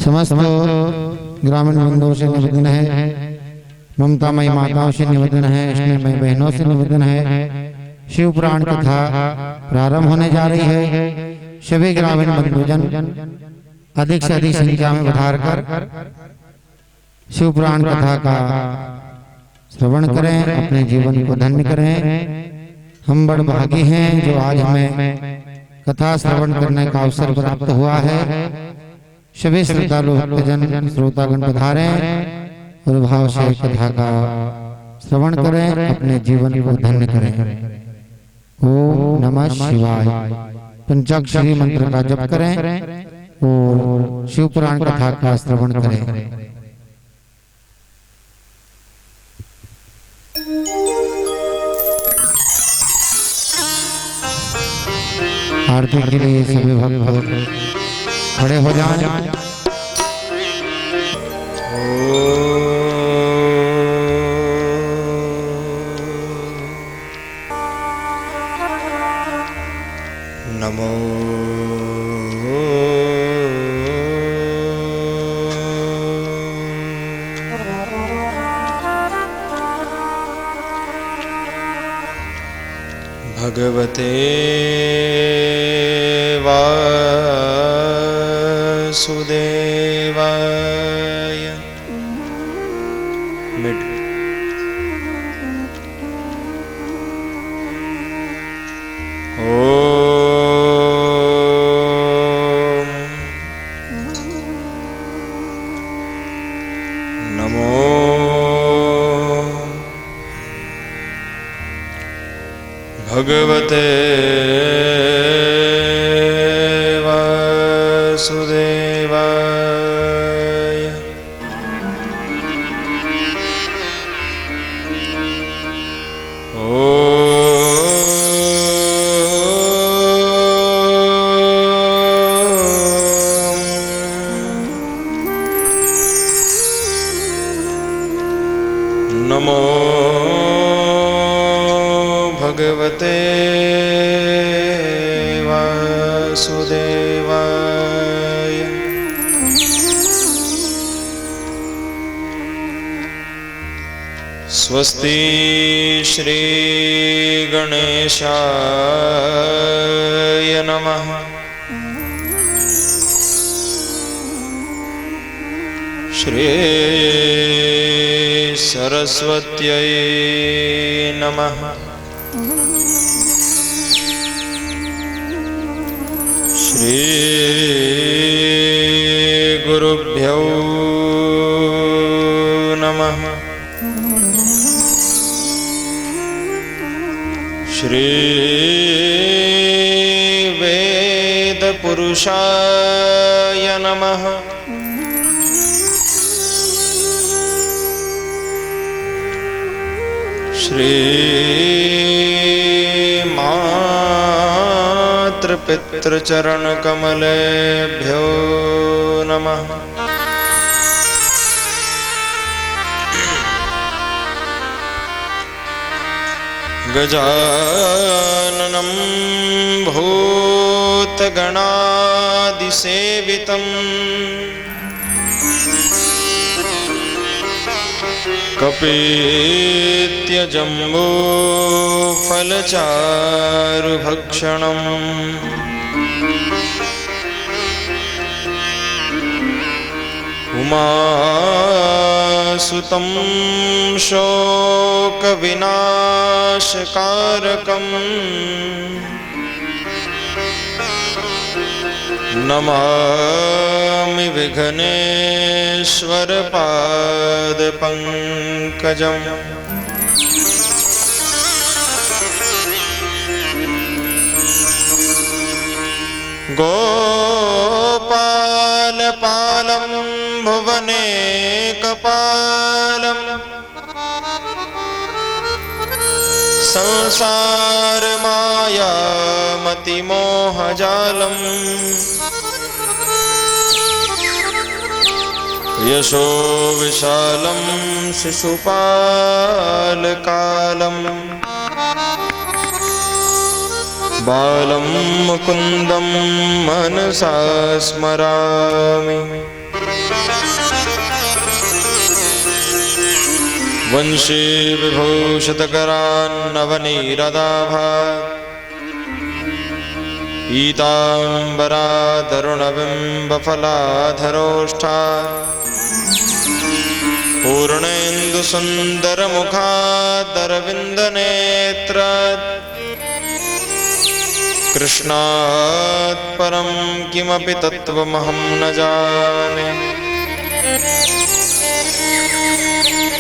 समस्त ग्रामीण बंधुओं से निवेदन है, ममतामयी माताओं से निवेदन है, स्नेहमयी बहनों से निवेदन है, शिव पुराण कथा प्रारंभ होने जा रही है। सभी ग्रामीण बंधुजन अधिक से अधिक संख्या में पधार कर शिव पुराण कथा का श्रवण करें, अपने जीवन को धन्य करें। हम बड़ भागी हैं जो आज हमें कथा श्रवण करने का अवसर प्राप्त हुआ है। सभी श्रद्धालु भक्तजन श्रोतागण पधारें और भाव से कथा का श्रवण करें, अपने जीवन को धन्य करें। ओम नमः शिवाय पंचाक्षरी मंत्र का जप करें और शिव पुराण कथा का श्रवण करें। आरती के लिए सभी भक्त खड़े हो जाएं। नमो भगवते वासुदेवाय। नमो भगवते वासुदेवाय। नमो भगवते वासुदेवाय। स्वस्ति श्री गणेशाय नमः। श्री सरस्वत्यै नमः। श्री गुरुभ्यो नमः। श्री वेद पुरुषाय नमः। श्री मातृपितृचरण कमलेभ्यो नमः। गजाननं भूतगणादिसेवितं कपित्यजम्बूफलचारुभक्षणम् उमासुतं शोकविनाशकारकम् नमामि विघ्नेश्वरपादपङ्कजम्। गोपालपालं भुवनेकपालम् संसारमायामतिमोहजालम् यशो विशालं शिशुपालकालम् बालं मुकुन्दं मनसा स्मरामि। वंशी विभूषितकरान्नवनीरदाभात् पीताम्बरातरुणबिम्बफलाधरोष्ठात् पूर्णेन्दुसुन्दरमुखादरविन्दनेत्रात् कृष्णात् परं किमपि तत्त्वमहं न जाने।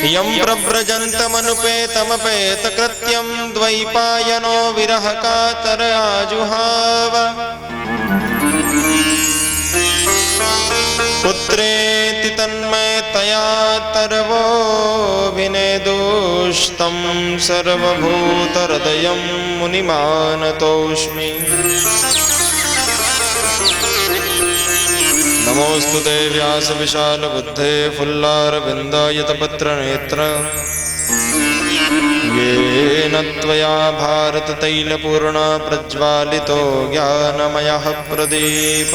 यं प्रव्रजन्तमनुपेतमपेतकृत्यं द्वैपायनो विरहकातर आजुहाव। पुत्रेति तन्मयतया तरवो विनेदुस्तं सर्वभूतहृदयं मुनिमानतोऽस्मि। नमोऽस्तु ते व्यासविशालबुद्धे फुल्लारविन्दायतपत्रनेत्र। येन त्वया भारततैलपूर्णा प्रज्वालितो ज्ञानमयः प्रदीप।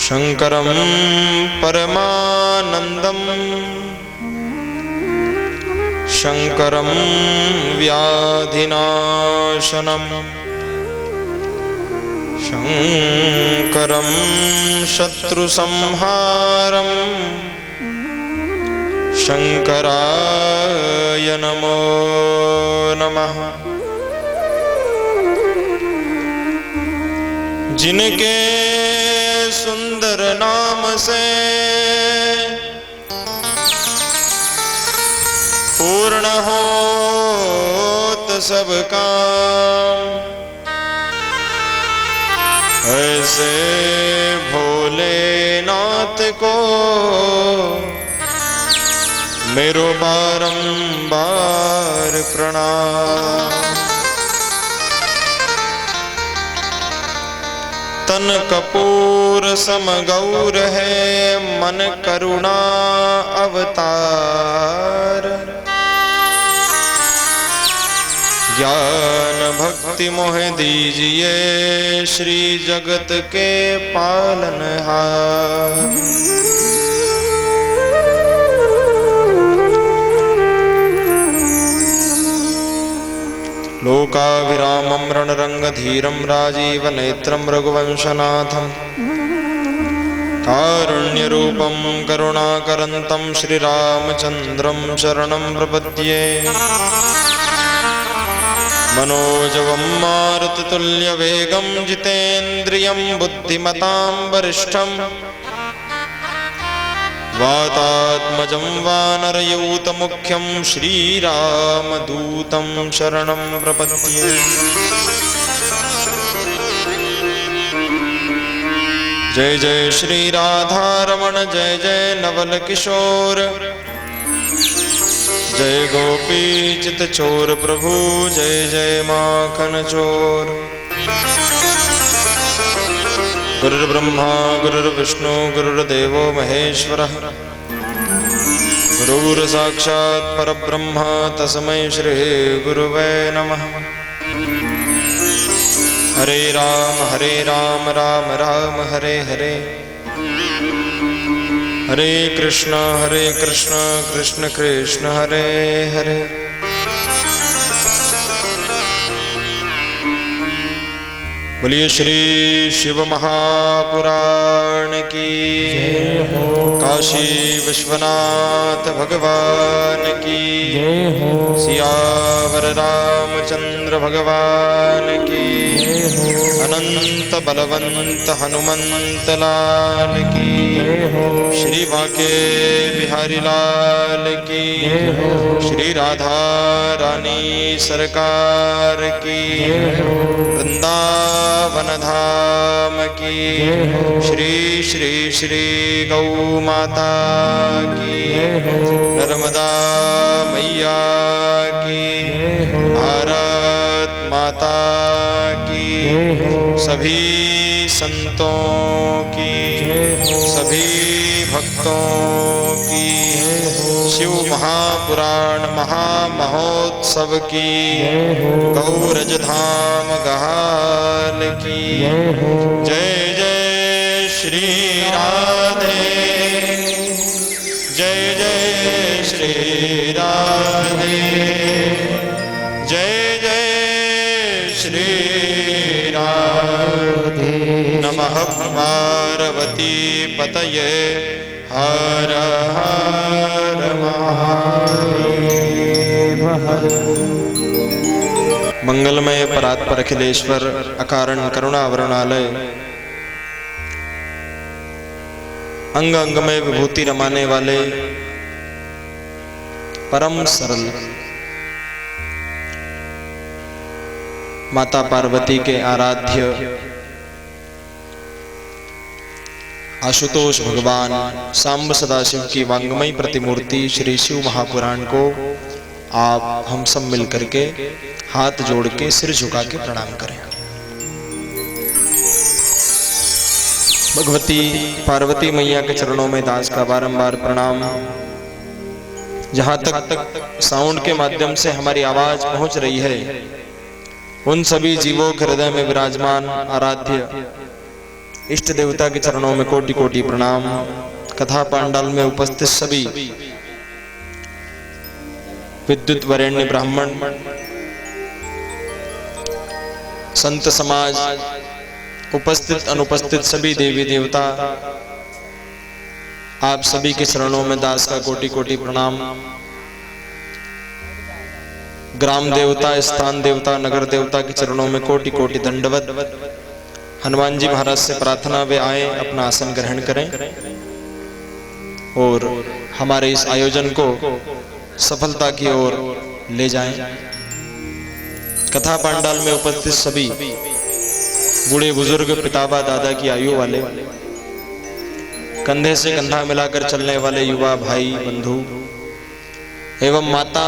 शङ्करं परमानन्दम् शङ्करं व्याधिनाशनं शङ्करं शत्रुसंहारं शङ्कराय नमो नमः। जिनके सुंदर नाम से पूर्ण होत सब काम, ऐसे भोलेनाथ को मेरो बारंबार प्रणाम। तन कपूर सम गौर है मन करुणा अवतार। ज्ञान भक्ति मोह दीजिए श्री जगत के पालनहार। लोकाभिरामं रणरंगधीरं राजीवनेत्रं रघुवंशनाथं कारुण्यरूपं करुणाकरन्तं श्रीरामचन्द्रं शरणं प्रपद्ये। मनोजवं मारुततुल्यवेगं जितेन्द्रियं बुद्धिमतां वरिष्ठं वातात्मजं वानरयूतमुख्यं श्रीरामदूतं शरणं प्रपद्ये। जय जय श्री राधारमण जय जय नवल किशोर। जय गोपी चित चोर प्रभु जय जय माखन चोर। गुरुर्ब्रह्मा गुरुर्विष्णु गुरुर्देवो महेश्वरः। गुरुर्साक्षात् परब्रह्म तस्मै श्री गुरुवे नमः। हरे राम राम राम हरे हरे। हरे कृष्ण कृष्ण कृष्ण हरे हरे। बोलिए श्री शिव महापुराण की, काशी विश्वनाथ भगवान की, सियावर रामचंद्र भगवान की, अनंत बलवंत हनुमंत लाल की, श्री बांके बिहारी लाल की, श्री राधा रानी सरकार की, वृंदावन धाम की, श्री श्री श्री गौ माता की, नर्मदा मैया की, भारत माता की, सभी संतों की, सभी भक्तों की, शिव महापुराण महामहोत्सव की, गौरज धाम गहाल की जय जय श्री राधे, जय जय श्री राधे, जय जय श्री राधे। नमः पार्वती पतये हर हर महादेव। मंगलमय परात्पर अखिलेश्वर अकारण करुणावरणालय, अंग अंग में विभूति रमाने वाले परम सरल माता पार्वती के आराध्य आशुतोष भगवान सांब सदाशिव की वांगमयी प्रतिमूर्ति श्री शिव महापुराण को आप हम सब मिलकर के हाथ जोड़ के सिर झुका के प्रणाम करें। भगवती पार्वती मैया के चरणों में दास का बारंबार प्रणाम। जहां तक साउंड के माध्यम से हमारी आवाज पहुंच रही है, उन सभी जीवों के हृदय में विराजमान आराध्य इष्ट देवता के चरणों में कोटि कोटि प्रणाम। कथा पांडाल में उपस्थित सभी विद्युत वरेण्य ब्राह्मण, संत समाज, उपस्थित अनुपस्थित सभी देवी देवता, आप सभी के चरणों में दास का कोटि कोटि प्रणाम। ग्राम देवता, स्थान देवता, नगर देवता के चरणों में कोटि कोटि दंडवत। हनुमान जी महाराज से प्रार्थना, वे आए अपना आसन ग्रहण करें और हमारे इस आयोजन को सफलता की ओर ले जाएं। कथा पांडाल में उपस्थित सभी बूढ़े बुजुर्ग, पिताबा दादा की आयु वाले, कंधे से कंधा मिलाकर चलने वाले युवा भाई बंधु एवं माता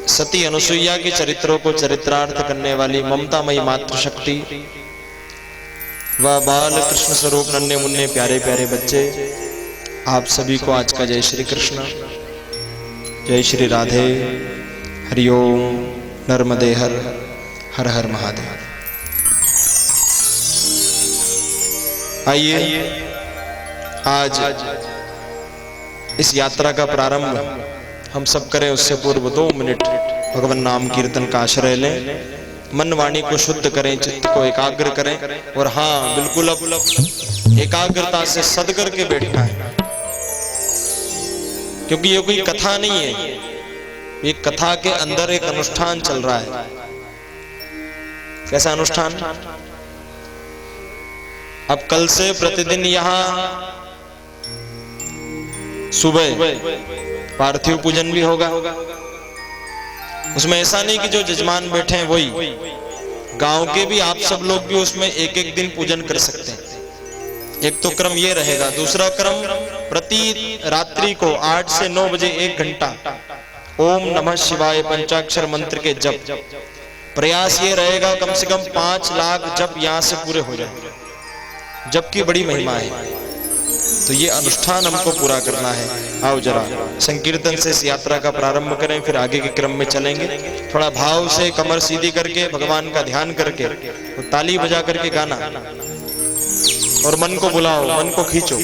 सती अनुसुईया के चरित्रों को चरित्रार्थ करने वाली ममतामयी मातृशक्ति व बाल कृष्ण स्वरूप नन्हे मुन्ने प्यारे प्यारे बच्चे, आप सभी को आज का जय श्री कृष्ण, जय श्री राधे, हरिओम, नर्मदे हर, हर हर महादेव। आइए आज इस यात्रा का प्रारंभ हम सब करें, उससे पूर्व 2 मिनट भगवान नाम कीर्तन का आश्रय लें, मन वाणी को शुद्ध करें, चित्त को एकाग्र करें और हाँ बिल्कुल अब एकाग्रता से सद करके बैठना है, क्योंकि ये कोई कथा नहीं है, ये कथा के अंदर एक अनुष्ठान चल रहा है। कैसा अनुष्ठान? अब कल से प्रतिदिन यहाँ सुबह पार्थिव पूजन भी होगा। उसमें ऐसा नहीं कि जो जजमान बैठे हैं वही, गांव के भी आप सब लोग भी उसमें एक एक दिन पूजन कर सकते हैं। एक तो क्रम ये रहेगा। दूसरा क्रम, प्रति रात्रि को 8 से 9 बजे 1 घंटा ओम नमः शिवाय पंचाक्षर मंत्र के जप। प्रयास ये रहेगा कम से कम 5 लाख जप यहाँ से पूरे हो जाए। जप की बड़ी महिमा है, तो ये अनुष्ठान हमको पूरा करना है। आओ जरा संकीर्तन से इस यात्रा का प्रारंभ करें, फिर आगे के क्रम में चलेंगे। थोड़ा भाव से कमर सीधी करके भगवान का ध्यान करके, तो ताली बजा करके गाना और मन को बुलाओ, मन को खींचो,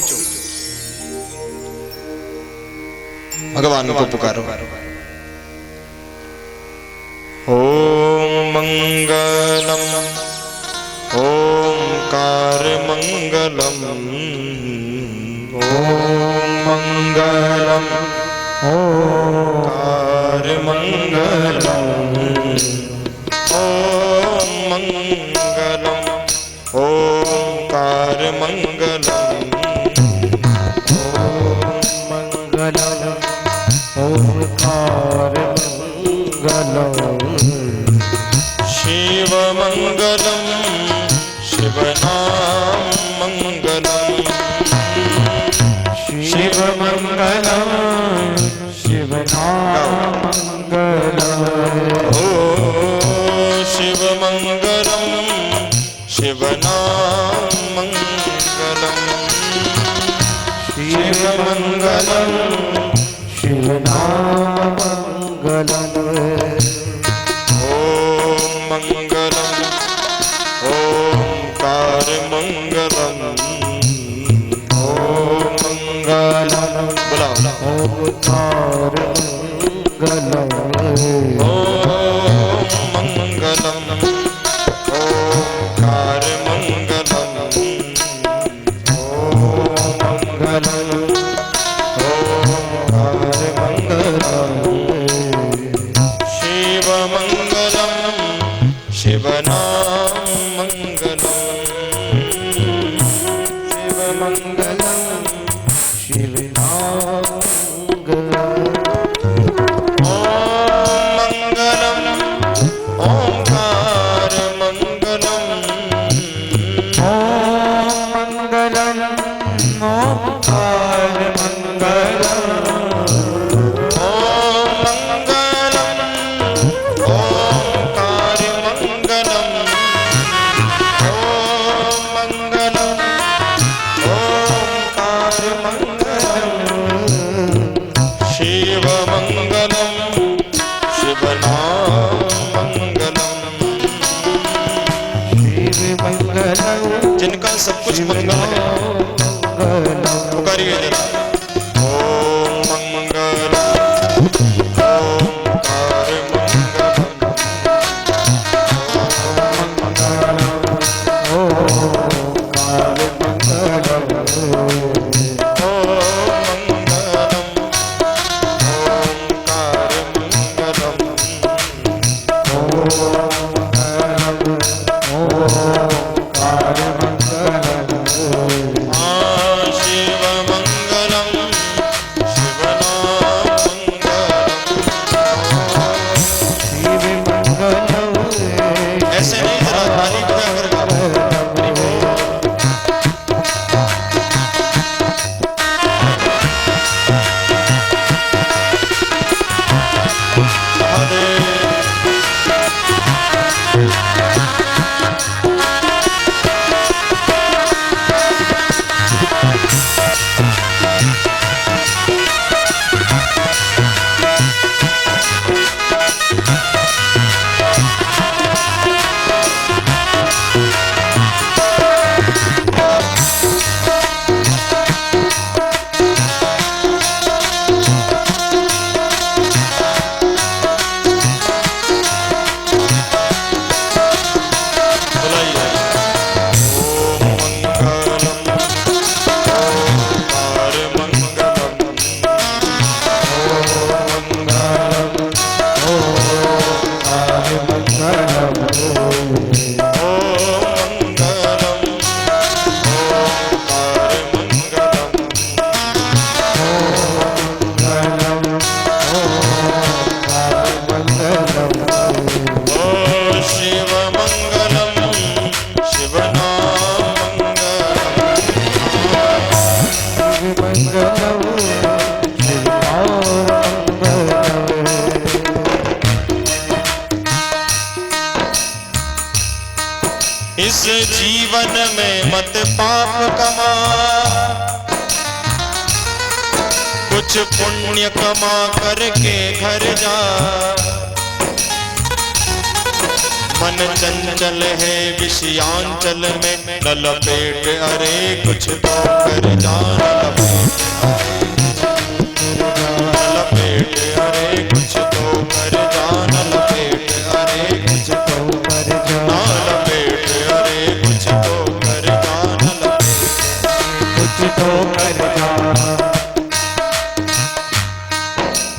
भगवान को पुकारो। ओम मंगलम ओंकार मंगलम, ओम मंगलम ओंकार मंगलम, ओम मंगलम ओंकार मंगलम, ओम मंगलम ओंकार मंगलम, शिव मंगलम शिव नाम मंगलम, शिव मंगलम शिव नाम मंगलम, ओ शिव मंगलम शिव नाम मंगलम, शिव मंगलम मंगलम ओम मंगलम ओंकार मंगलम ओम मंगलम बुलाओ ओंकार मंगलम ओम मंगलम ओंकार मंगलम ओम मंगलम ओंकार मंगलम शिव मंगलम शिव नाम मंगलम शिव मंगलम शिव नाम मंगलम ओम मंगलम ओंकार मंगलम ओम मंगलम ओंकार मंगलम ओम मंगलम ओंकार मंगलम ओम मंगलम ओंकार मंगलम शिव मंगलम शिव नाम मंगलम शिव मंगलम जिनका सब कुछ मंगल है पुकारिए जरा ओम मंगलम ओंकार मंगलम ओंकार मंगलम ओम मंगलम ओंकार मंगलम ओंकार मंगलम शिव मंगलम शिव नाम मंगलम शिव मंगलम ऐसे नहीं जरा ताली बजा कर गाओ इस जीवन में मत पाप कमा, कुछ पुण्य कमा करके घर जा। मन चंचल है विषयांचल में न लपेट, अरे कुछ तो कर जा। न लपेट अरे कुछ तो कर जा। न लपेट अरे कुछ तो कर जा। न लपेट अरे कुछ तो कर जा। न लपेट कुछ तो कर जा।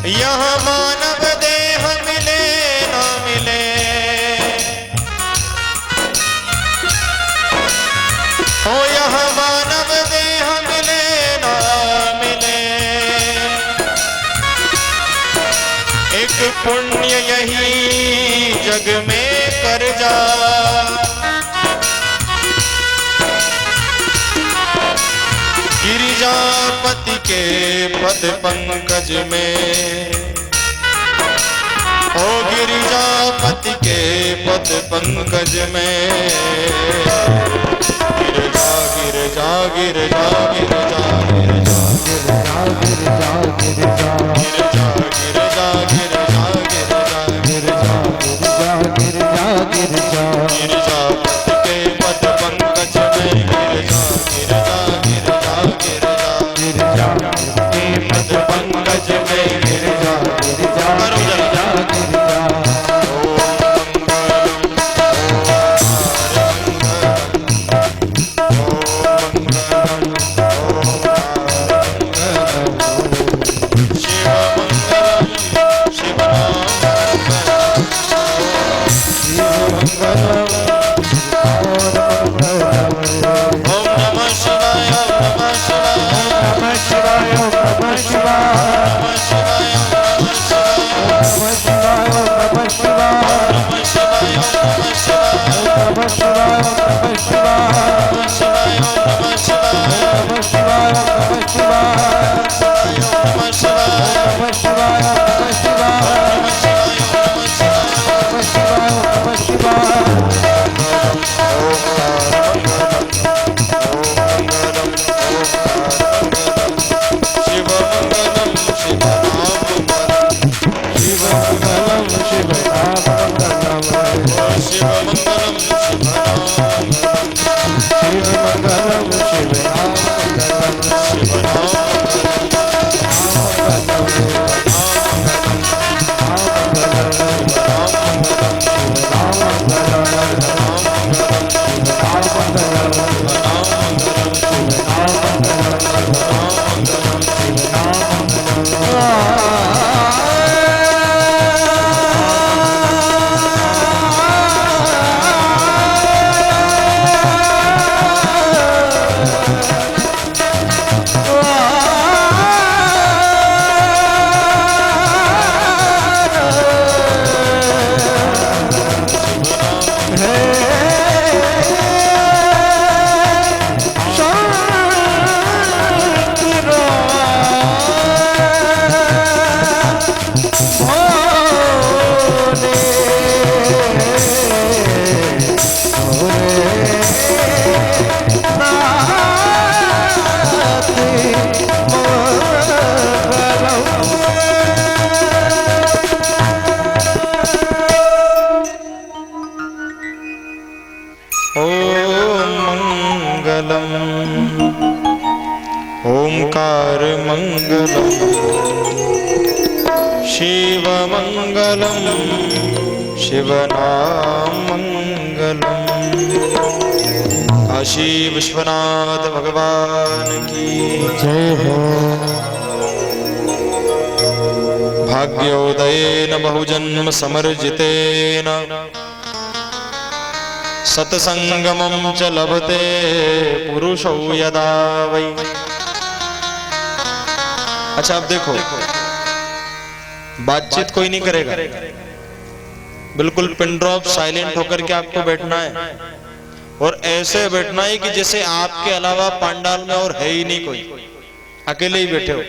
यहाँ मानव देह मिले ना मिले, ओ यहाँ मानव देह मिले ना मिले, एक पुण्य यही जग में कर जा। गिरिजापति के पद पंकज में, ओ गिरिजापति के पद पंकज में, गिर जा गिर जा गिर जा गिर जा गिर जा गिर जा गिर जा गिर जा गिर जा शिव मंगलम शिवनाम मंगलम। काशी विश्वनाथ भगवान की जय हो। भाग्योदयेन बहुजन्म समर्जितेन सत्संगमं च लभते पुरुषो यदा वै। अच्छा अब देखो, बातचीत कोई नहीं करेगा, बिल्कुल पिन ड्रॉप साइलेंट होकर के आपको बैठना है, और ऐसे बैठना है कि जैसे आपके अलावा पंडाल में और है ही नहीं कोई, अकेले ही बैठे हो,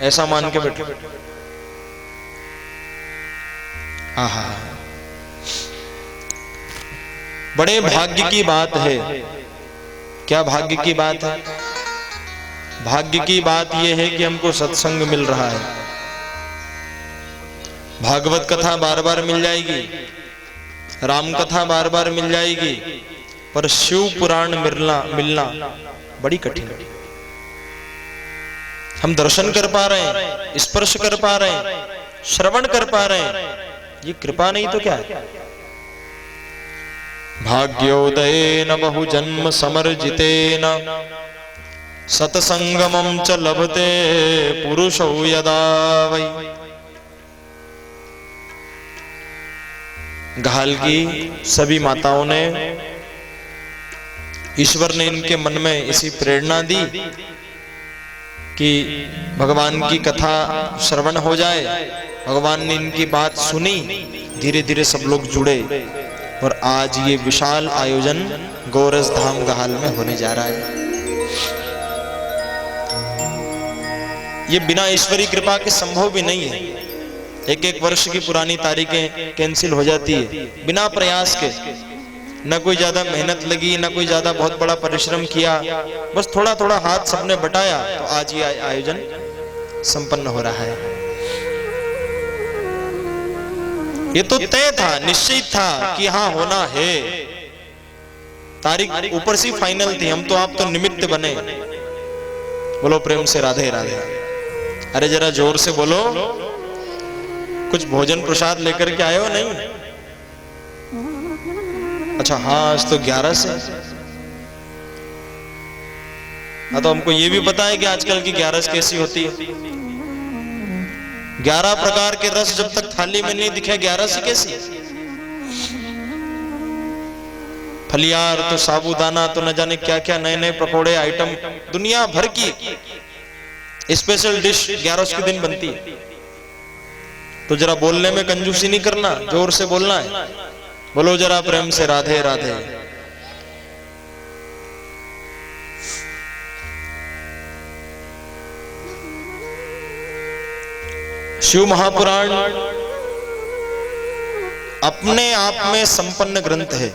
ऐसा मान के बैठो। आहा, बड़े भाग्य की बात है। क्या भाग्य की बात है? भाग्य की बात यह है कि हमको सत्संग मिल रहा है, भागवत कथा बार बार मिल जाएगी, राम कथा बार बार मिल जाएगी, पर शिव पुराण मिलना बड़ी कठिन है। हम दर्शन कर पा रहे हैं, स्पर्श कर पा रहे हैं, श्रवण कर पा रहे हैं, ये कृपा नहीं तो क्या है? भाग्योदयेन बहुजन्म समर्जितेन सत्संगमं च लभते पुरुषो यदा वै। घाल की सभी माताओं ने, ईश्वर ने इनके मन में इसी प्रेरणा दी कि भगवान की कथा श्रवण हो जाए। भगवान ने इनकी बात सुनी, धीरे धीरे सब लोग जुड़े, और आज ये विशाल आयोजन गोरस धाम गहाल में होने जा रहा है। ये बिना ईश्वरी कृपा के संभव भी नहीं है। एक एक वर्ष की पुरानी तारीखें कैंसिल हो जाती है बिना प्रयास के, न कोई ज्यादा मेहनत लगी, न कोई ज्यादा बहुत बड़ा परिश्रम किया, बस थोड़ा थोड़ा हाथ सबने बटाया, तो आज ये आयोजन संपन्न हो रहा है। ये तो तय था, निश्चित था कि हाँ होना है, तारीख ऊपर से फाइनल थी, हम तो आप तो निमित्त बने। बोलो प्रेम से राधे राधे। अरे जरा जोर से बोलो, कुछ भोजन प्रसाद लेकर के आए हो? नहीं? अच्छा हाँ, आज तो 11 से। हाँ, तो हमको ये भी पता है कि आजकल की 11 कैसी होती है। 11 प्रकार के रस जब तक थाली में नहीं दिखे, 11 कैसी? फलियार तो साबूदाना तो न जाने क्या क्या नए नए पकोड़े आइटम, दुनिया भर की स्पेशल डिश 11 के दिन बनती है। तो जरा बोलने में कंजूसी नहीं करना, जोर से बोलना है। बोलो जरा प्रेम से राधे राधे। शिव महापुराण अपने आप में संपन्न ग्रंथ है।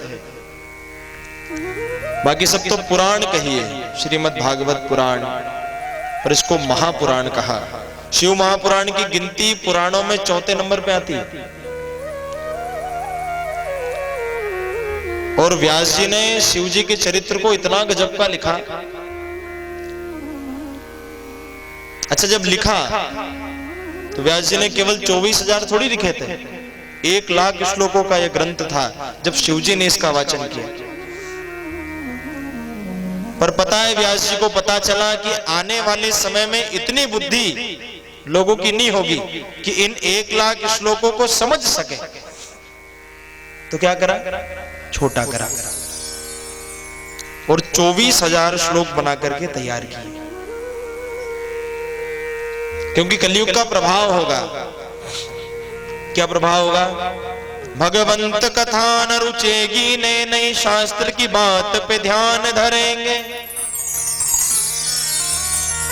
बाकी सब तो पुराण कहिए, श्रीमद् भागवत पुराण, पर इसको महापुराण कहा। शिव महापुराण की गिनती पुराणों में 4थे नंबर पे आती है। और व्यास जी ने शिव जी के चरित्र को इतना गजब का लिखा। अच्छा, जब लिखा तो व्यास जी ने केवल 24,000 थोड़ी लिखे थे, 1,00,000 श्लोकों का यह ग्रंथ था जब शिव जी ने इसका वाचन किया। पर पता है, व्यास जी को पता चला कि आने वाले समय में इतनी बुद्धि लोगों की नहीं होगी कि इन 1,00,000 श्लोकों को समझ सके, तो क्या करा? छोटा करा और 24,000 श्लोक बना करके तैयार किए। क्योंकि कलयुग का प्रभाव होगा। क्या प्रभाव होगा? भगवंत कथा न रुचेगी, नए नए शास्त्र की बात पे ध्यान धरेंगे,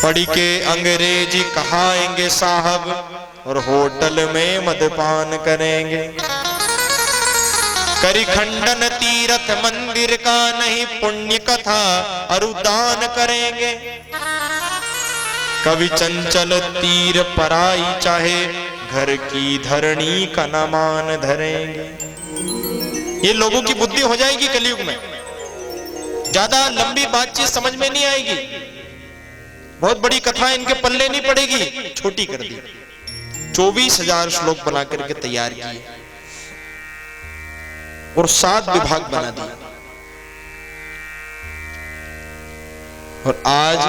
पढ़ के अंग्रेजी कहाएंगे साहब, और होटल में मदपान करेंगे। करी खंडन तीर्थ मंदिर का, नहीं पुण्य कथा अरुदान करेंगे। कवि चंचल तीर पराई, चाहे घर की धरणी का न मान धरेंगे। ये लोगों की बुद्धि हो जाएगी कलयुग में। ज्यादा लंबी बातचीत समझ में नहीं आएगी, बहुत बड़ी कथा इनके पल्ले नहीं पड़ेगी, छोटी कर दी। 24,000 श्लोक बना करके तैयार किए और 7 विभाग बना दिए। और आज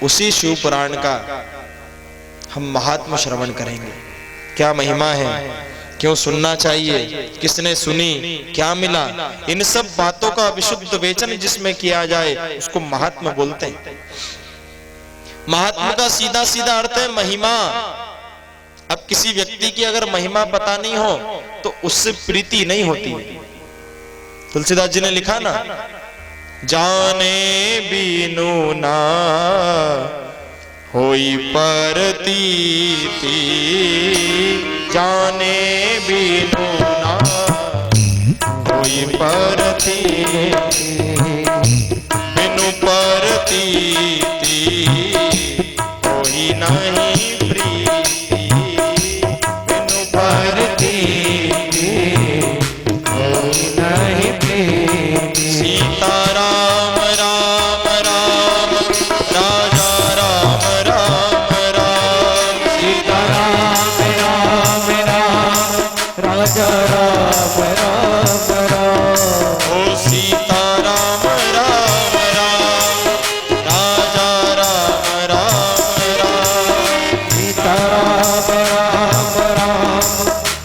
उसी शिव पुराण का हम महात्मा श्रवण करेंगे। क्या महिमा है, क्यों सुनना चाहिए, किसने सुनी, क्या मिला, इन सब बातों का विशुद्ध विवेचन जिसमें किया जाए उसको महात्मा बोलते हैं। महात्मा का सीधा सीधा अर्थ है महिमा। अब किसी व्यक्ति की अगर महिमा पता नहीं हो तो उससे प्रीति नहीं होती। तुलसीदास जी ने लिखा ना, जाने बिनु ना होई परतीति, जाने बिनु ना होई परतीति, बिनु परतीति होई नहीं प्रीति, बिनु परतीति होई नहीं प्रीति। सीता राम राम राम राजा राम राम राम, सीता राम राम राम राजा राम राम राम, ओ सीता राम राम राम राजा राम राम राम, सीता राम राम राम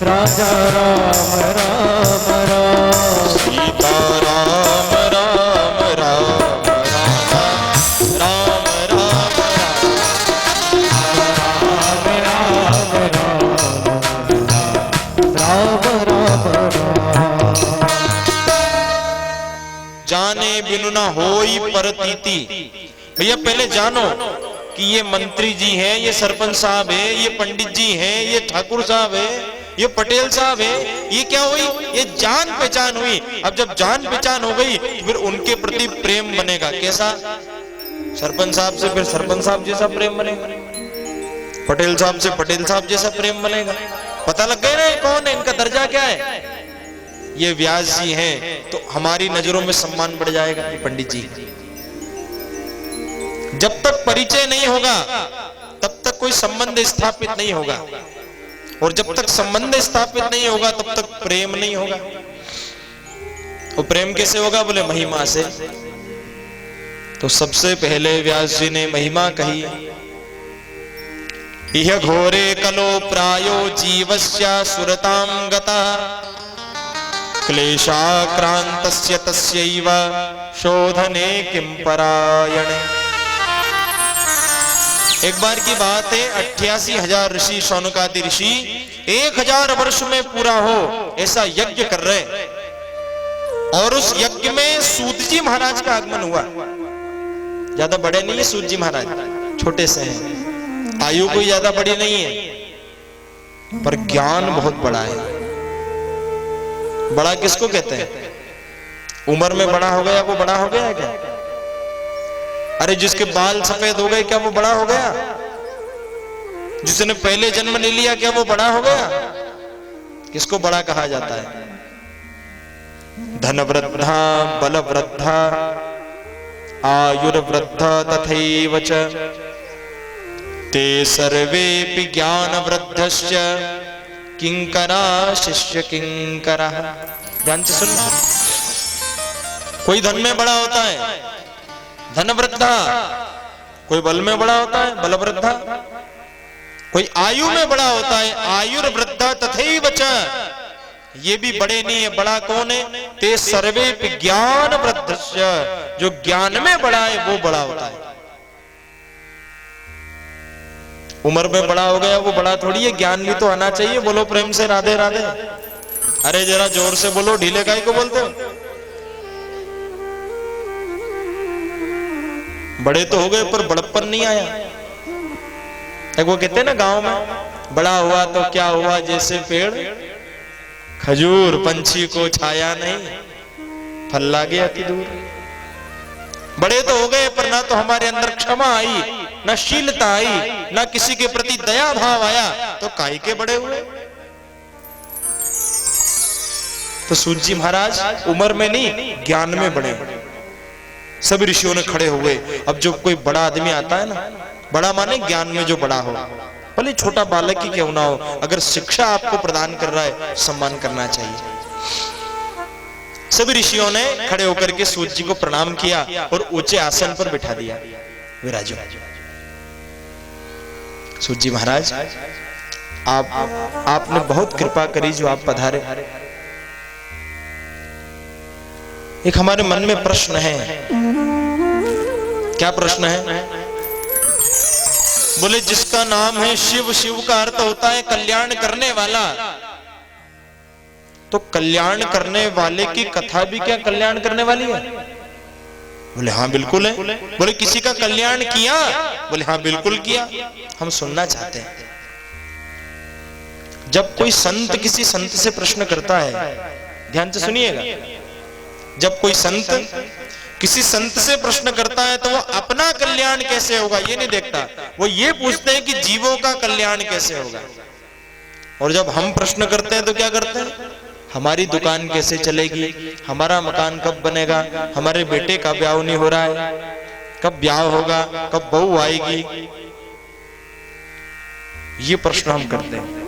राजा राम राम राम, सीता राम राम राम राम राम जाने बिनु ना होई परतीति। भैया पहले जानो कि ये मंत्री जी हैं, ये सरपंच साहब है, ये पंडित जी हैं, ये ठाकुर साहब है, ये पटेल साहब है, ये क्या हुई, ये जान पहचान हुई। अब जब जान पहचान हो गई तो फिर उनके प्रति प्रेम बनेगा। कैसा? सरपंच साहब से फिर सरपंच साहब जैसा प्रेम बनेगा, पटेल साहब से पटेल साहब जैसा प्रेम बनेगा। पता लग गया ना कौन है, इनका दर्जा क्या है। ये व्यास जी हैं तो हमारी नजरों में सम्मान बढ़ जाएगा। ये पंडित जी, जब तक परिचय नहीं होगा तब तक कोई संबंध स्थापित नहीं होगा, और जब तक संबंध स्थापित नहीं होगा तब तक प्रेम नहीं होगा। और प्रेम कैसे होगा? बोले महिमा से। तो सबसे पहले व्यास जी ने महिमा कही, इह घोरे कलो प्रायो जीवस्य सुरतां गतः, क्लेशाक्रांतस्य तस्यैव शोधने किं परायणे। एक बार की बात है, 88,000 ऋषि, शौनकादि ऋषि 1,000 वर्ष में पूरा हो ऐसा यज्ञ कर रहे, और उस यज्ञ में सूत जी महाराज का आगमन हुआ। ज्यादा बड़े नहीं है सूत जी महाराज, छोटे से हैं, आयु कोई ज्यादा बड़ी नहीं है, पर ज्ञान बहुत बड़ा है। बड़ा किसको कहते हैं? उम्र में बड़ा हो गया वो बड़ा हो गया है क्या? अरे जिसके बाल सफेद हो गए क्या वो बड़ा हो गया? जिसने पहले जन्म ले लिया क्या वो बड़ा हो गया? किसको बड़ा कहा जाता है? धनवृद्धा बलवृद्धा आयुर्वृद्धा तथैव च ते सर्वेपि ज्ञानवृद्धश्च किंकरा शिष्य किंकरा। ध्यान से सुनना, कोई धन में बड़ा होता है धनवृद्धा, कोई बल में बड़ा होता है बलवृद्धा, कोई आयु में बड़ा होता है आयुर्वृद्धा तथैव च। ये भी बड़े नहीं है, बड़ा कौन है? ते सर्वे ज्ञान वृद्धश्च, जो ज्ञान में बड़ा है वो बड़ा होता है। उम्र में बड़ा हो गया वो बड़ा थोड़ी है, ज्ञान भी तो आना चाहिए। बोलो प्रेम से राधे राधे। अरे जरा जोर से बोलो, ढीले काहे को बोलते हो? बड़े तो हो गए पर बड़प्पन नहीं आया। एक वो कहते हैं ना गांव में, बड़ा हुआ तो क्या हुआ, जैसे पेड़ खजूर, पंछी को छाया नहीं, फल ला गया कि दूर। बड़े तो हो गए पर ना तो हमारे अंदर क्षमा आई, ना शीलता आई, ना किसी के प्रति दया भाव आया, तो काहे के बड़े हुए? तो सूत जी महाराज उम्र में नहीं ज्ञान में बड़े। सभी ऋषियों ने खड़े हुए। अब जो कोई बड़ा आदमी आता है ना, बड़ा माने ज्ञान में जो बड़ा हो, भले छोटा बालक ही क्यों ना हो, अगर शिक्षा आपको प्रदान कर रहा है, सम्मान करना चाहिए। सभी ऋषियों ने खड़े होकर के सूत जी को प्रणाम किया और ऊंचे आसन पर बिठा दिया। विराजो। सूत जी महाराज, आपने बहुत कृपा करी जो आप पधारे। एक हमारे मन में प्रश्न है। क्या प्रश्न है? बोले जिसका नाम है शिव, शिव का अर्थ होता है कल्याण करने वाला, तो कल्याण करने वाले की कथा भी क्या कल्याण करने वाली है? बोले हाँ बिल्कुल है। बोले किसी का कल्याण किया? बोले हाँ बिल्कुल किया। हम सुनना चाहते हैं। जब कोई संत किसी संत से प्रश्न करता है, ध्यान से सुनिएगा, जब कोई संत किसी संत से प्रश्न करता है तो वो अपना कल्याण कैसे होगा ये नहीं देखता, वो ये पूछते हैं कि जीवों का कल्याण कैसे होगा। और जब हम प्रश्न करते हैं तो क्या करते हैं? हमारी दुकान कैसे चलेगी, हमारा मकान कब बनेगा, हमारे बेटे का ब्याह नहीं हो रहा है, कब ब्याह होगा, कब बहू आएगी, ये प्रश्न हम करते हैं।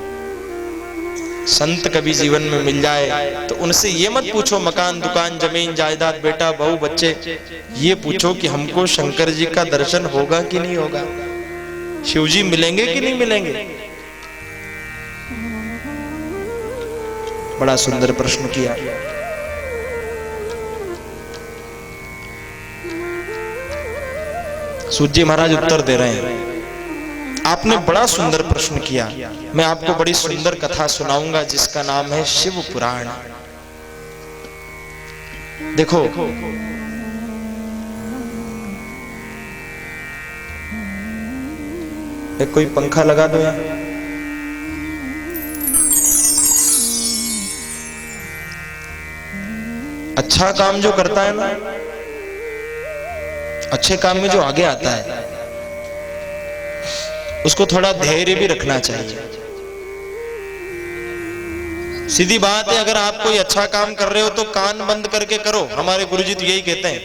संत कभी जीवन में मिल जाए तो उनसे ये मत पूछो मकान, दुकान, जमीन, जायदाद, बेटा, बहू, बच्चे, ये पूछो कि हमको शंकर जी का दर्शन होगा कि नहीं होगा, शिव जी मिलेंगे कि नहीं मिलेंगे। बड़ा सुंदर प्रश्न किया। सूत जी महाराज उत्तर दे रहे हैं। आपने बड़ा सुंदर प्रश्न किया। मैं आपको बड़ी सुंदर कथा सुनाऊंगा जिसका नाम है शिव पुराण। देखो, एक कोई पंखा लगा दो यार। अच्छा काम जो करता है ना, अच्छे काम में जो आगे आता है, उसको थोड़ा धैर्य भी रखना चाहिए। सीधी बात है, अगर आप कोई अच्छा काम कर रहे हो तो कान बंद करके करो। हमारे गुरुजी तो यही कहते हैं,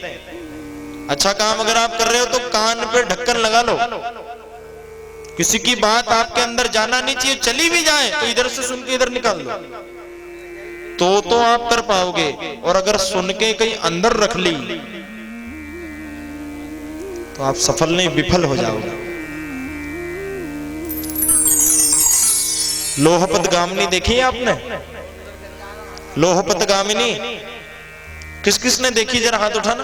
अच्छा काम अगर आप कर रहे हो तो कान पे ढक्कन लगा लो। किसी की बात आपके अंदर जाना नहीं चाहिए, चली भी जाए तो इधर से सुन के इधर निकाल दो, तो आप कर पाओगे। और अगर सुन के कहीं अंदर रख ली तो आप सफल नहीं, विफल हो जाओगे। लोहपत गामिनी देखी है आपने? लोहपत गामिनी किस किस ने देखी? जरा हाथ उठाना।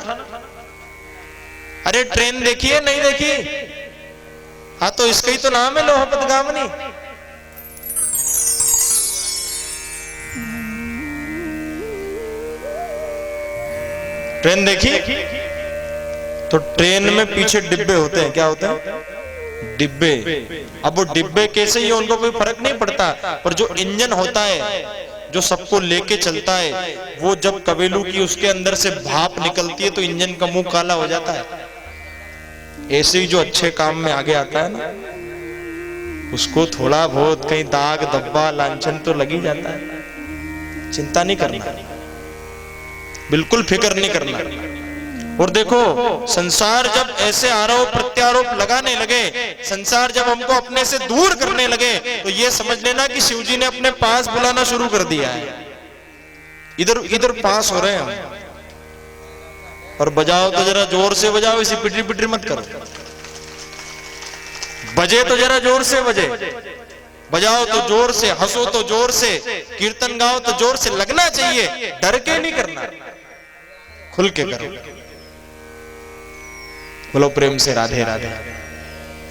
अरे ट्रेन देखी है? नहीं देखी? हाँ, तो इसका ही तो नाम है लोहपत गामिनी। ट्रेन देखी? तो ट्रेन में पीछे डिब्बे होते हैं। क्या होते हैं? डिब्बे। अब वो डिब्बे कैसे ही उनको कोई फर्क नहीं पड़ता, पर जो इंजन होता है जो सबको लेके चलता है, वो जब कबेलू की उसके अंदर से भाप निकलती है तो इंजन का मुंह काला हो जाता है। ऐसे ही जो अच्छे काम में आगे आता है ना, उसको थोड़ा बहुत कहीं दाग धब्बा लांछन तो लग ही जाता है। चिंता नहीं करना, बिल्कुल फिक्र नहीं करना। और देखो, संसार जब ऐसे आरोप प्रत्यारोप लगाने लगे, संसार जब हमको अपने से दूर करने लगे, तो ये समझ लेना कि शिव जी ने अपने पास बुलाना शुरू कर दिया है। इधर इधर पास हो रहे हैं हम। और बजाओ तो जरा जोर से बजाओ, इसी पिटरी पिटरी मत करो। बजे तो जरा जोर से बजे, बजाओ तो जोर से, हंसो तो जोर से, कीर्तन गाओ तो जोर से। लगना चाहिए, डर के नहीं करना, खुल के करो। बोलो प्रेम से राधे राधे।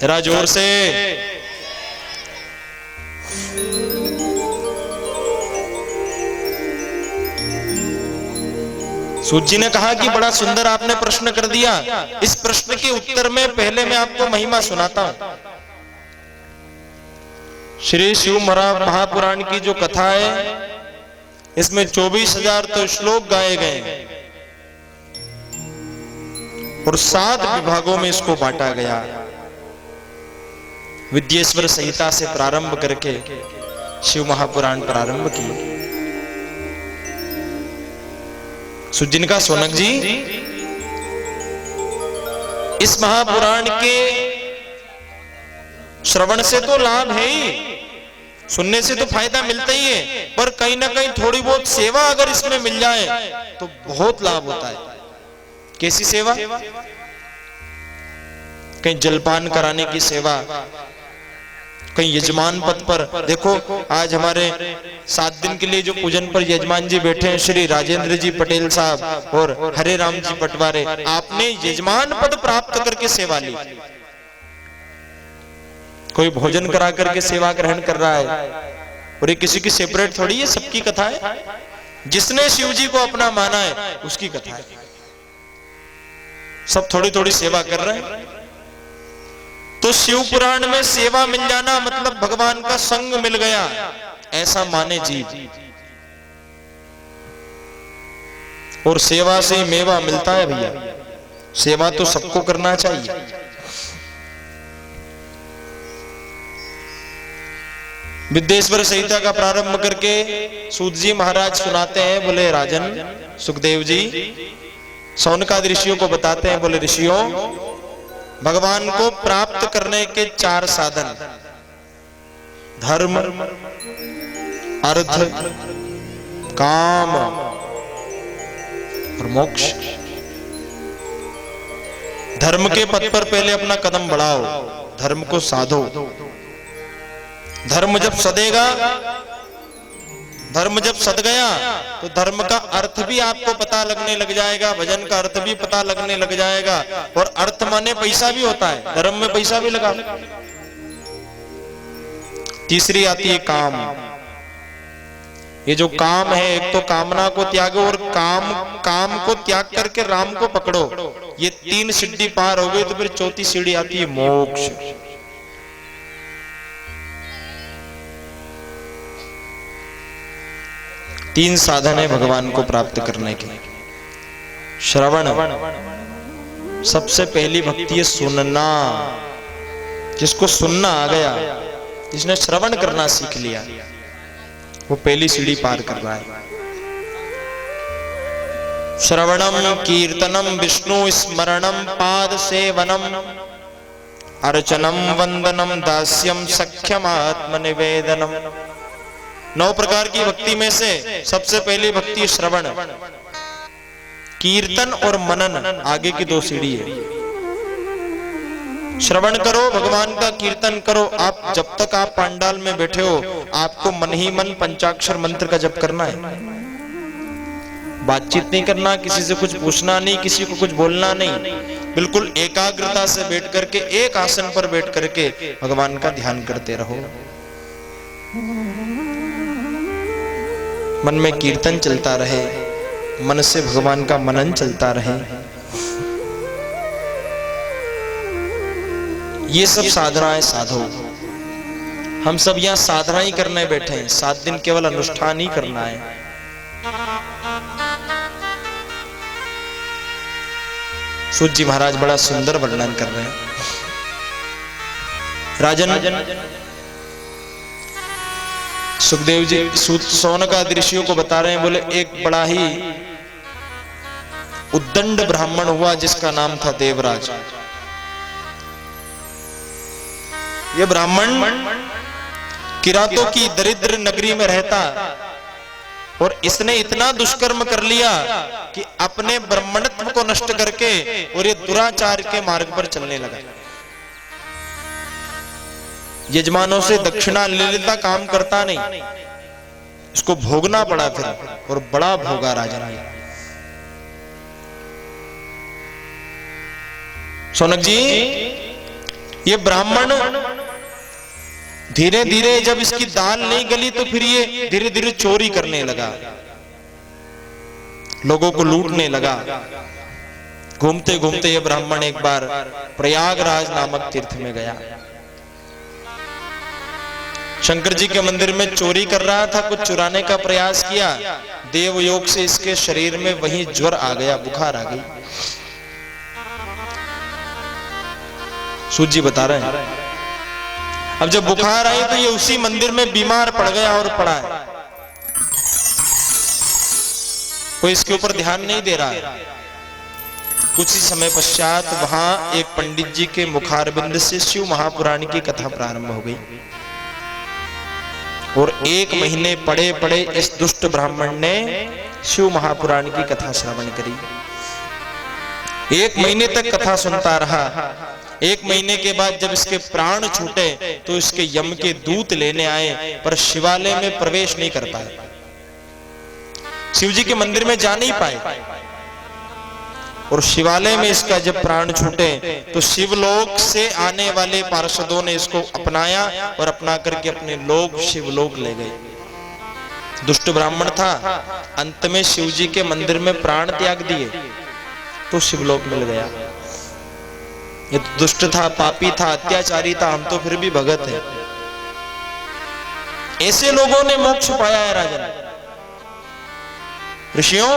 जरा जोर से। सूत जी ने कहा कि बड़ा सुंदर आपने प्रश्न कर दिया। इस प्रश्न के उत्तर में पहले मैं आपको महिमा सुनाता हूं। श्री शिव महापुराण की जो कथा है, इसमें 24,000 तो श्लोक गाए गए हैं और 7 विभागों में इसको बांटा गया। विद्येश्वर संहिता से प्रारंभ करके शिव महापुराण प्रारंभ की। सुजिनका सोनक जी इस महापुराण के श्रवण से तो लाभ है ही, सुनने से तो फायदा मिलता ही है, पर कहीं ना कहीं थोड़ी बहुत सेवा अगर इसमें मिल जाए तो बहुत लाभ होता है। कैसी सेवा? कहीं जलपान कराने की सेवा, कहीं यजमान पद पर। देखो आज हमारे 7 दिन के लिए जो पूजन पर यजमान जी बैठे हैं, श्री राजेंद्र जी पटेल साहब और हरे राम जी पटवारे, आपने यजमान पद प्राप्त करके सेवा ली। कोई भोजन करा करके सेवा ग्रहण कर रहा है, और ये किसी की सेपरेट थोड़ी है, सबकी कथा है। जिसने शिव जी को अपना माना है उसकी कथा है। सब थोड़ी थोड़ी सेवा कर रहे हैं। तो शिव पुराण में सेवा मिल जाना मतलब भगवान का संग मिल गया, ऐसा माने जीव। और सेवा से मेवा मिलता है भैया, सेवा तो सबको करना चाहिए। विद्येश्वर संहिता का प्रारंभ करके सूत जी महाराज सुनाते हैं, बोले राजन सुखदेव जी सौनकादि ऋषियों को बताते हैं, बोले ऋषियों भगवान को प्राप्त करने के 4 साधन, धर्म, अर्थ, काम और मोक्ष। धर्म के पथ पर पहले अपना कदम बढ़ाओ, धर्म को साधो। धर्म जब सदेगा, धर्म जब सद गया तो धर्म का अर्थ भी आपको पता लगने लग जाएगा, भजन का अर्थ भी पता लगने लग जाएगा। और अर्थ माने पैसा भी होता है, धर्म में पैसा भी लगा। तीसरी आती है काम। ये जो काम है, एक तो कामना को त्यागो और काम को त्याग करके राम को पकड़ो। ये 3 सीढ़ी पार हो गई तो फिर 4थी सीढ़ी आती है मोक्ष। तीन साधन है भगवान को प्राप्त करने के। श्रवण, सबसे पहली भक्ति है सुनना। जिसको सुनना आ गया, जिसने श्रवण करना सीख लिया, वो पहली सीढ़ी पार कर रहा है। श्रवणम कीर्तनम विष्णु स्मरणम पाद सेवनम अर्चनम वंदनम दास्यम सख्यम आत्मनिवेदनम। 9 प्रकार की भक्ति में से सबसे पहली भक्ति श्रवण। कीर्तन और मनन आगे की 2 सीढ़ी है। श्रवण करो, भगवान का कीर्तन करो। आप जब तक आप पंडाल में बैठे हो, आपको मन ही मन पंचाक्षर मंत्र का जप करना है। बातचीत नहीं करना, किसी से कुछ पूछना नहीं, किसी को कुछ बोलना नहीं। बिल्कुल एकाग्रता से बैठ करके, एक आसन पर बैठ करके भगवान का ध्यान करते रहो। मन में कीर्तन चलता रहे, मन से भगवान का मनन चलता रहे। ये सब साधनाएं साधो। हम सब यहाँ साधना ही करने बैठे हैं, 7 दिन केवल अनुष्ठान ही करना है। सूत जी महाराज बड़ा सुंदर वर्णन कर रहे हैं। राजन सुखदेव जी सौनकादि ऋषियों को बता रहे हैं, बोले एक बड़ा ही उद्दंड ब्राह्मण हुआ जिसका नाम था देवराज। ये ब्राह्मण किरातों की दरिद्र नगरी में रहता और इसने इतना दुष्कर्म कर लिया कि अपने ब्राह्मणत्व को नष्ट करके और ये दुराचार के मार्ग पर चलने लगा। यजमानों से दक्षिणा ले लेता, काम करता नहीं। इसको भोगना पड़ा फिर, और बड़ा भोगा राजा ने। सोनक जी, ये ब्राह्मण धीरे धीरे जब इसकी दाल नहीं गली तो फिर ये धीरे धीरे चोरी करने लगा, लोगों को लूटने लगा। घूमते घूमते ये ब्राह्मण एक बार प्रयागराज नामक तीर्थ में गया। शंकर जी के मंदिर में चोरी कर रहा था, कुछ चुराने का प्रयास किया। देव योग से इसके शरीर में वही ज्वर आ गया, बुखार आ गई। सूत जी बता रहे हैं, अब जब बुखार आई तो ये उसी मंदिर में बीमार पड़ गया और पड़ा है। कोई इसके ऊपर ध्यान नहीं दे रहा है। कुछ ही समय पश्चात वहां एक पंडित जी के मुखारबिंद से शिव महापुराण की कथा प्रारंभ हो गई और 1 महीने पड़े पड़े इस दुष्ट ब्राह्मण ने शिव महापुराण की कथा श्रवण करी। 1 महीने तक कथा सुनता रहा। 1 महीने के बाद जब इसके प्राण छूटे तो इसके यम के दूत लेने आए, पर शिवालय में प्रवेश नहीं कर पाए, शिव जी के मंदिर में जा नहीं पाए। और शिवालय में इसका जब प्राण छूटे तो शिवलोक से आने वाले पार्षदों ने इसको अपनाया और अपना करके अपने लोक शिवलोक ले गए। दुष्ट ब्राह्मण था, अंत में शिव जी के मंदिर में प्राण त्याग दिए तो शिवलोक मिल गया। ये तो दुष्ट था, पापी था, अत्याचारी था, हम तो फिर भी भगत हैं। ऐसे लोगों ने मोक्ष पाया है राजन। ऋषियों,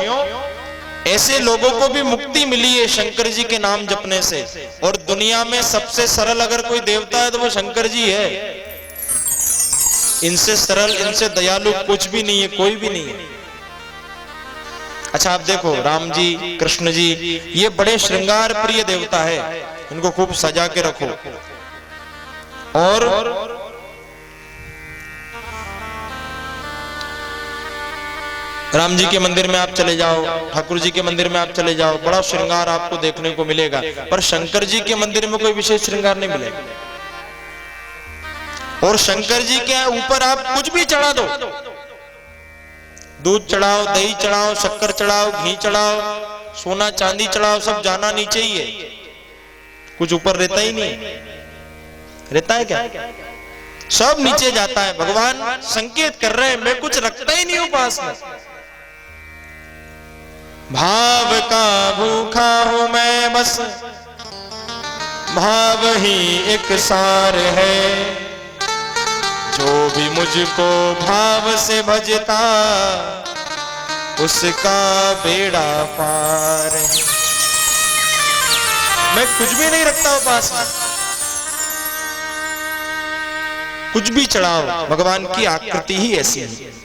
ऐसे लोगों को भी मुक्ति मिली है शंकर जी के नाम जपने से। और दुनिया में सबसे सरल अगर कोई देवता है तो वो शंकर जी है। इनसे सरल, इनसे दयालु कुछ भी नहीं है, कोई भी नहीं है। अच्छा, आप देखो राम जी, कृष्ण जी, ये बड़े श्रृंगार प्रिय देवता है, इनको खूब सजा के रखो। और राम जी के मंदिर में आप चले जाओ, ठाकुर जी के मंदिर में आप चले जाओ, बड़ा श्रृंगार आपको देखने को मिलेगा। पर शंकर जी के मंदिर में कोई विशेष श्रृंगार नहीं मिलेगा। और शंकर जी के ऊपर आप कुछ भी चढ़ा दो, दूध चढ़ाओ, दही चढ़ाओ, शक्कर चढ़ाओ, घी चढ़ाओ, सोना चांदी चढ़ाओ, सब जाना नीचे ही है, कुछ ऊपर रहता ही नहीं। रहता है क्या? सब नीचे जाता है। भगवान संकेत कर रहे हैं, मैं कुछ रखता ही नहीं हूं पास में। भाव का भूखा हूं मैं, बस भाव ही एक सार है। जो भी मुझको भाव से भजता उसका बेड़ा पार है। मैं कुछ भी नहीं रखता हूं पास में, कुछ भी चढ़ाओ। भगवान की आकृति ही ऐसी है।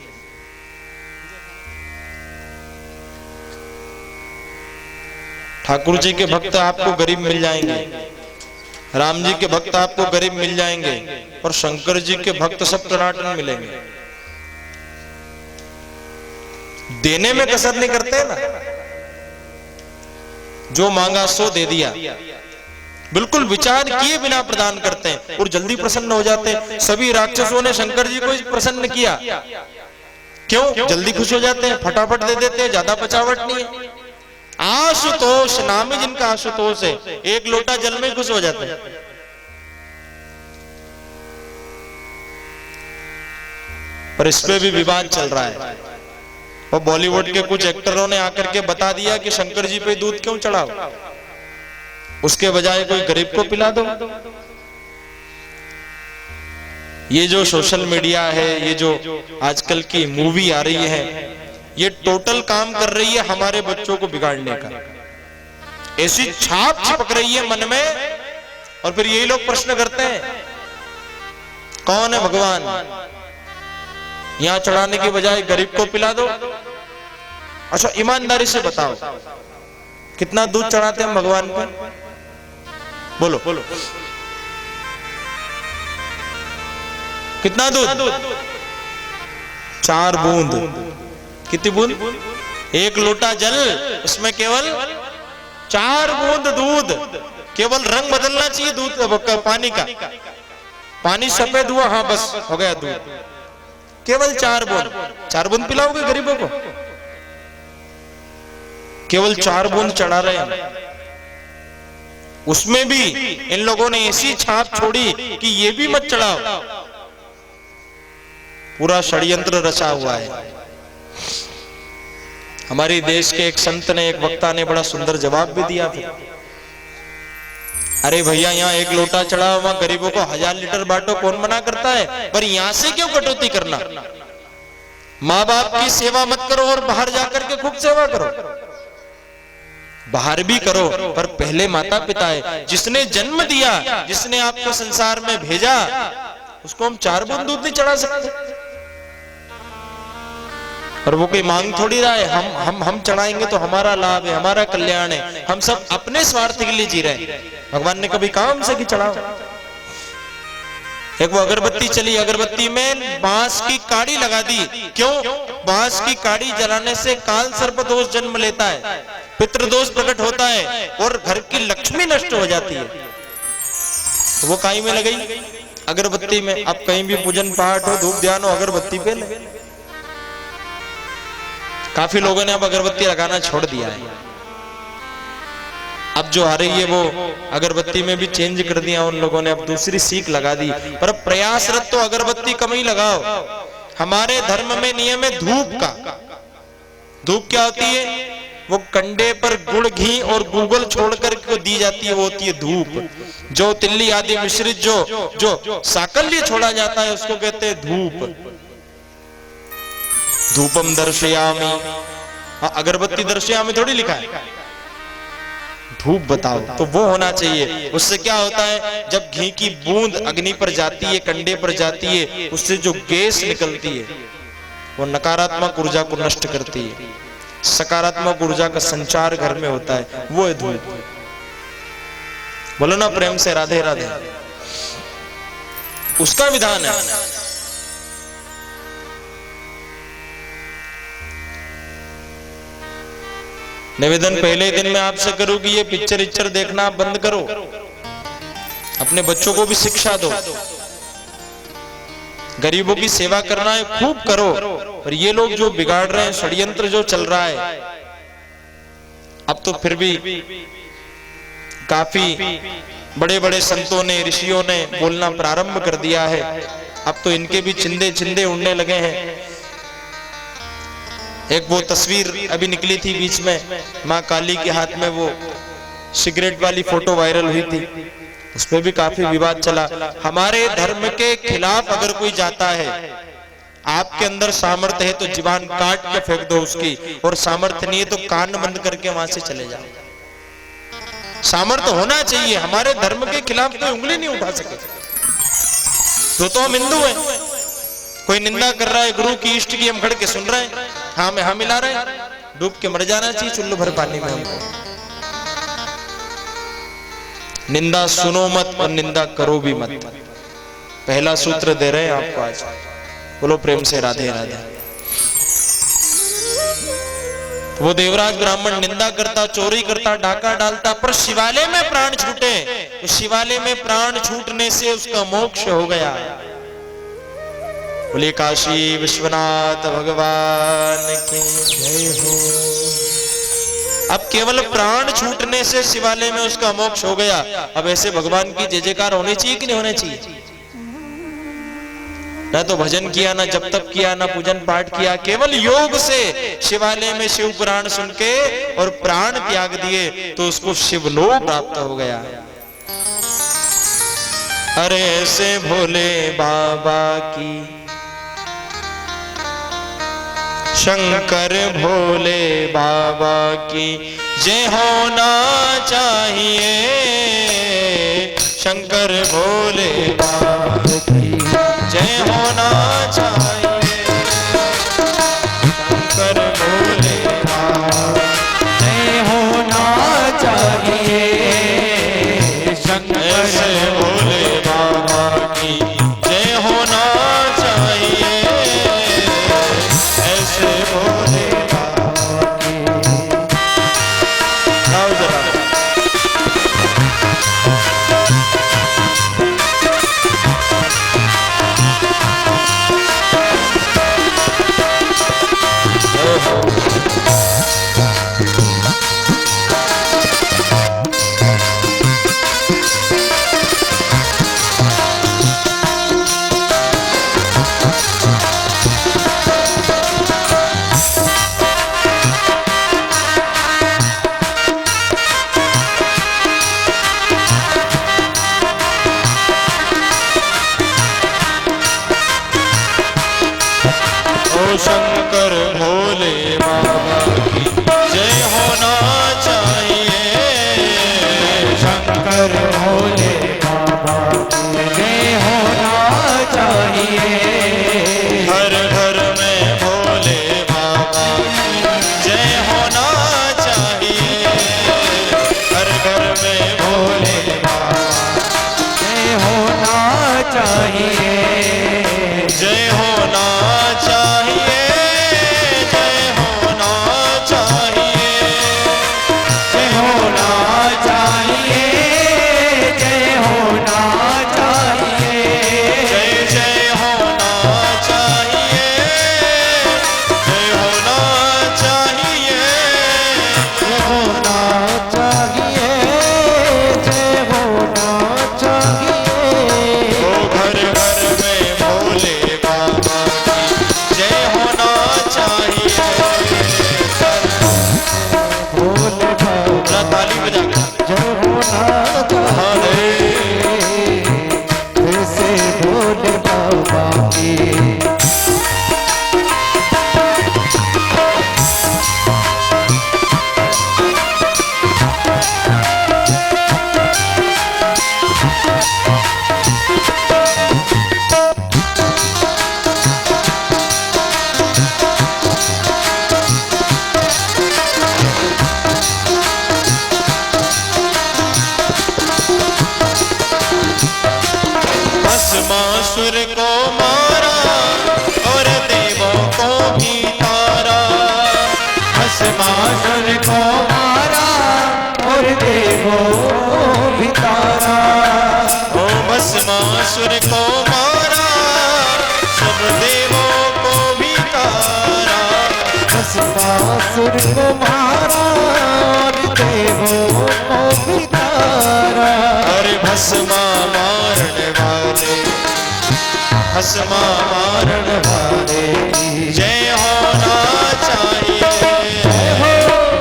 ठाकुर जी के भक्त आपको गरीब मिल जाएंगे, राम जी के भक्त आपको गरीब मिल जाएंगे, और शंकर जी के भक्त सब टनाटन मिलेंगे। देने में कसर नहीं करते ना, जो मांगा सो दे दिया, बिल्कुल विचार किए बिना प्रदान करते हैं और जल्दी प्रसन्न हो जाते हैं। सभी राक्षसों ने शंकर जी को प्रसन्न किया, क्यों? जल्दी खुश हो जाते हैं, फटाफट दे देते हैं, ज्यादा पचावट नहीं है। आशुतोष नाम है जिनका, आशुतोष है, 1 लोटा जल में खुश हो जाते हैं। पर इस पे भी विवाद चल रहा है और बॉलीवुड के कुछ एक्टरों ने आकर के बता दिया कि शंकर जी पे दूध क्यों चढ़ाओ, उसके बजाय कोई गरीब को पिला दो। ये जो सोशल मीडिया है, ये जो आजकल की मूवी आ रही है, ये टोटल काम कर रही है हमारे बच्चों को बिगाड़ने का। ऐसी छाप चिपक रही है मन में, और फिर यही लोग प्रश्न करते हैं कौन है भगवान? यहां चढ़ाने के बजाय गरीब को पिला दो। अच्छा, ईमानदारी से बताओ, कितना दूध चढ़ाते हैं भगवान को? बोलो बोलो, कितना दूध? 4 बूंद। कितनी बूंद? 1 लोटा जल, उसमें केवल 4 बूंद दूध। केवल रंग बदलना चाहिए दूध पानी का, पानी सफेद हुआ, हाँ बस हो गया दूध। केवल 4 बूंद। 4 बूंद पिलाओगे गरीबों को? केवल 4 बूंद चढ़ा रहे हैं। उसमें भी इन लोगों ने ऐसी छाप छोड़ी कि ये भी मत चढ़ाओ। पूरा षड्यंत्र रचा हुआ है। हमारे देश के एक संत ने, एक वक्ता ने बड़ा सुंदर जवाब भी दिया था। अरे भैया, यहाँ 1 लोटा चढ़ाओ, वहां गरीबों को 1000 लीटर बांटो, कौन मना करता है? पर यहां से क्यों कटौती करना? माँ बाप की सेवा मत करो और बाहर जाकर के खूब सेवा करो। बाहर भी करो, पर पहले माता पिता है, जिसने जन्म दिया, जिसने आपको संसार में भेजा, उसको हम 4 बूंद दूध नहीं चढ़ा सकते? और वो कोई मांग थोड़ी रहा है, हम चढ़ाएंगे तो हमारा लाभ है, हमारा कल्याण है। हम सब अपने स्वार्थ के लिए जी रहे हैं। भगवान ने कभी कहा हमसे कि चढ़ाओ। एक वो अगरबत्ती चली, अगरबत्ती में बांस की काड़ी लगा दी। क्यों? बांस की काड़ी जलाने से काल सर्प दोष जन्म लेता है, पितृदोष प्रकट होता है और घर की लक्ष्मी नष्ट हो जाती है। तो वो काई में लगई, अगरबत्ती में। अब कहीं भी पूजन पाठ हो, धूप ध्यान हो, अगरबत्ती पे लगे। काफी लोगों ने अब अगरबत्ती लगाना छोड़ दिया है। अब जो आ रही है वो अगरबत्ती में भी चेंज कर दिया उन लोगों ने, अब दूसरी सीख लगा दी। पर अब प्रयासरत तो अगरबत्ती कम ही लगाओ। हमारे धर्म में नियम है धूप का। धूप क्या होती है? वो कंडे पर गुड़ घी और गूगल छोड़कर को दी जाती है, वो होती है धूप। जो तिल्ली आदि मिश्रित जो साकल्य छोड़ा जाता है उसको कहते हैं धूप। धूपम दर्शयामि, अगरबत्ती दर्शयामि थोड़ी लिखा है, धूप बताओ। तो वो होना चाहिए। उससे क्या होता है? जब घी की बूंद अग्नि पर जाती है, कंडे पर जाती है, उससे जो गैस निकलती है वो नकारात्मक ऊर्जा को नष्ट करती है, सकारात्मक ऊर्जा का संचार घर में होता है, वो है धूप। बोलो ना प्रेम से राधे राधे। उसका विधान है। निवेदन पहले दिन में आपसे करूं कि ये पिक्चर देखना आप बंद करो, अपने बच्चों को भी शिक्षा दो। गरीबों की सेवा करना है खूब करो। और ये लोग जो बिगाड़ रहे हैं, षड्यंत्र जो चल रहा है, अब तो फिर भी काफी बड़े बड़े संतों ने, ऋषियों ने बोलना प्रारंभ कर दिया है। अब तो इनके भी चिंदे उड़ने लगे हैं। एक वो तस्वीर अभी निकली थी बीच में, माँ काली के हाथ में वो सिगरेट वाली फोटो वायरल हुई थी, उसमें भी काफी विवाद चला। हमारे धर्म के खिलाफ अगर कोई जाता है, आपके अंदर सामर्थ्य है तो जीवान काट के फेंक दो उसकी, और सामर्थ्य नहीं है तो कान बंद करके वहां से चले जाओ। सामर्थ्य होना चाहिए। हमारे धर्म के खिलाफ कोई उंगली नहीं उठा सके। तो हम हिंदू हैं, कोई निंदा कर रहा है गुरु की, इष्ट की, हम खड़ के सुन रहे हैं, हाँ में हाँ मिला रहे हैं। डूब के मर जाना चाहिए चुल्लू भर पानी में हमको। निंदा सुनो मत और निंदा करो भी मत। पहला सूत्र दे रहे हैं आपको आज। बोलो प्रेम से राधे राधे। तो वो देवराज ब्राह्मण निंदा करता, चोरी करता, डाका डालता, पर शिवालय में प्राण छूटे तो शिवालय में प्राण छूटने से उसका मोक्ष हो गया। बोले काशी विश्वनाथ भगवान की जय हो। अब केवल प्राण छूटने से शिवालय में उसका मोक्ष हो गया। अब ऐसे भगवान की जय जयकार होनी चाहिए कि नहीं होनी चाहिए? ना तो भजन किया, ना जब तक किया, ना पूजन पाठ किया, केवल योग से शिवालय में शिव पुराण सुन के और प्राण त्याग दिए तो उसको शिवलोक प्राप्त हो गया। अरे ऐसे भोले बाबा की, शंकर भोले बाबा की जय होना चाहिए। शंकर भोले बाबा की जय होना चाहिए। शंकर भोले बाबा जय होना चाहिए। शंकर भोले बाबा की जय होना चाहिए। ऐसे भोले बाबा की। आओ जरा। शंकर भोले बाबा की जय होना चाहिए। शंकर भोले बाबा की जय होना चाहिए। हर घर में भोले बाबा असुर को मारा और देवों को बितारा। अरे भस्मा मारने वाले, भस्मा मारने वाले जय होना चाहिए।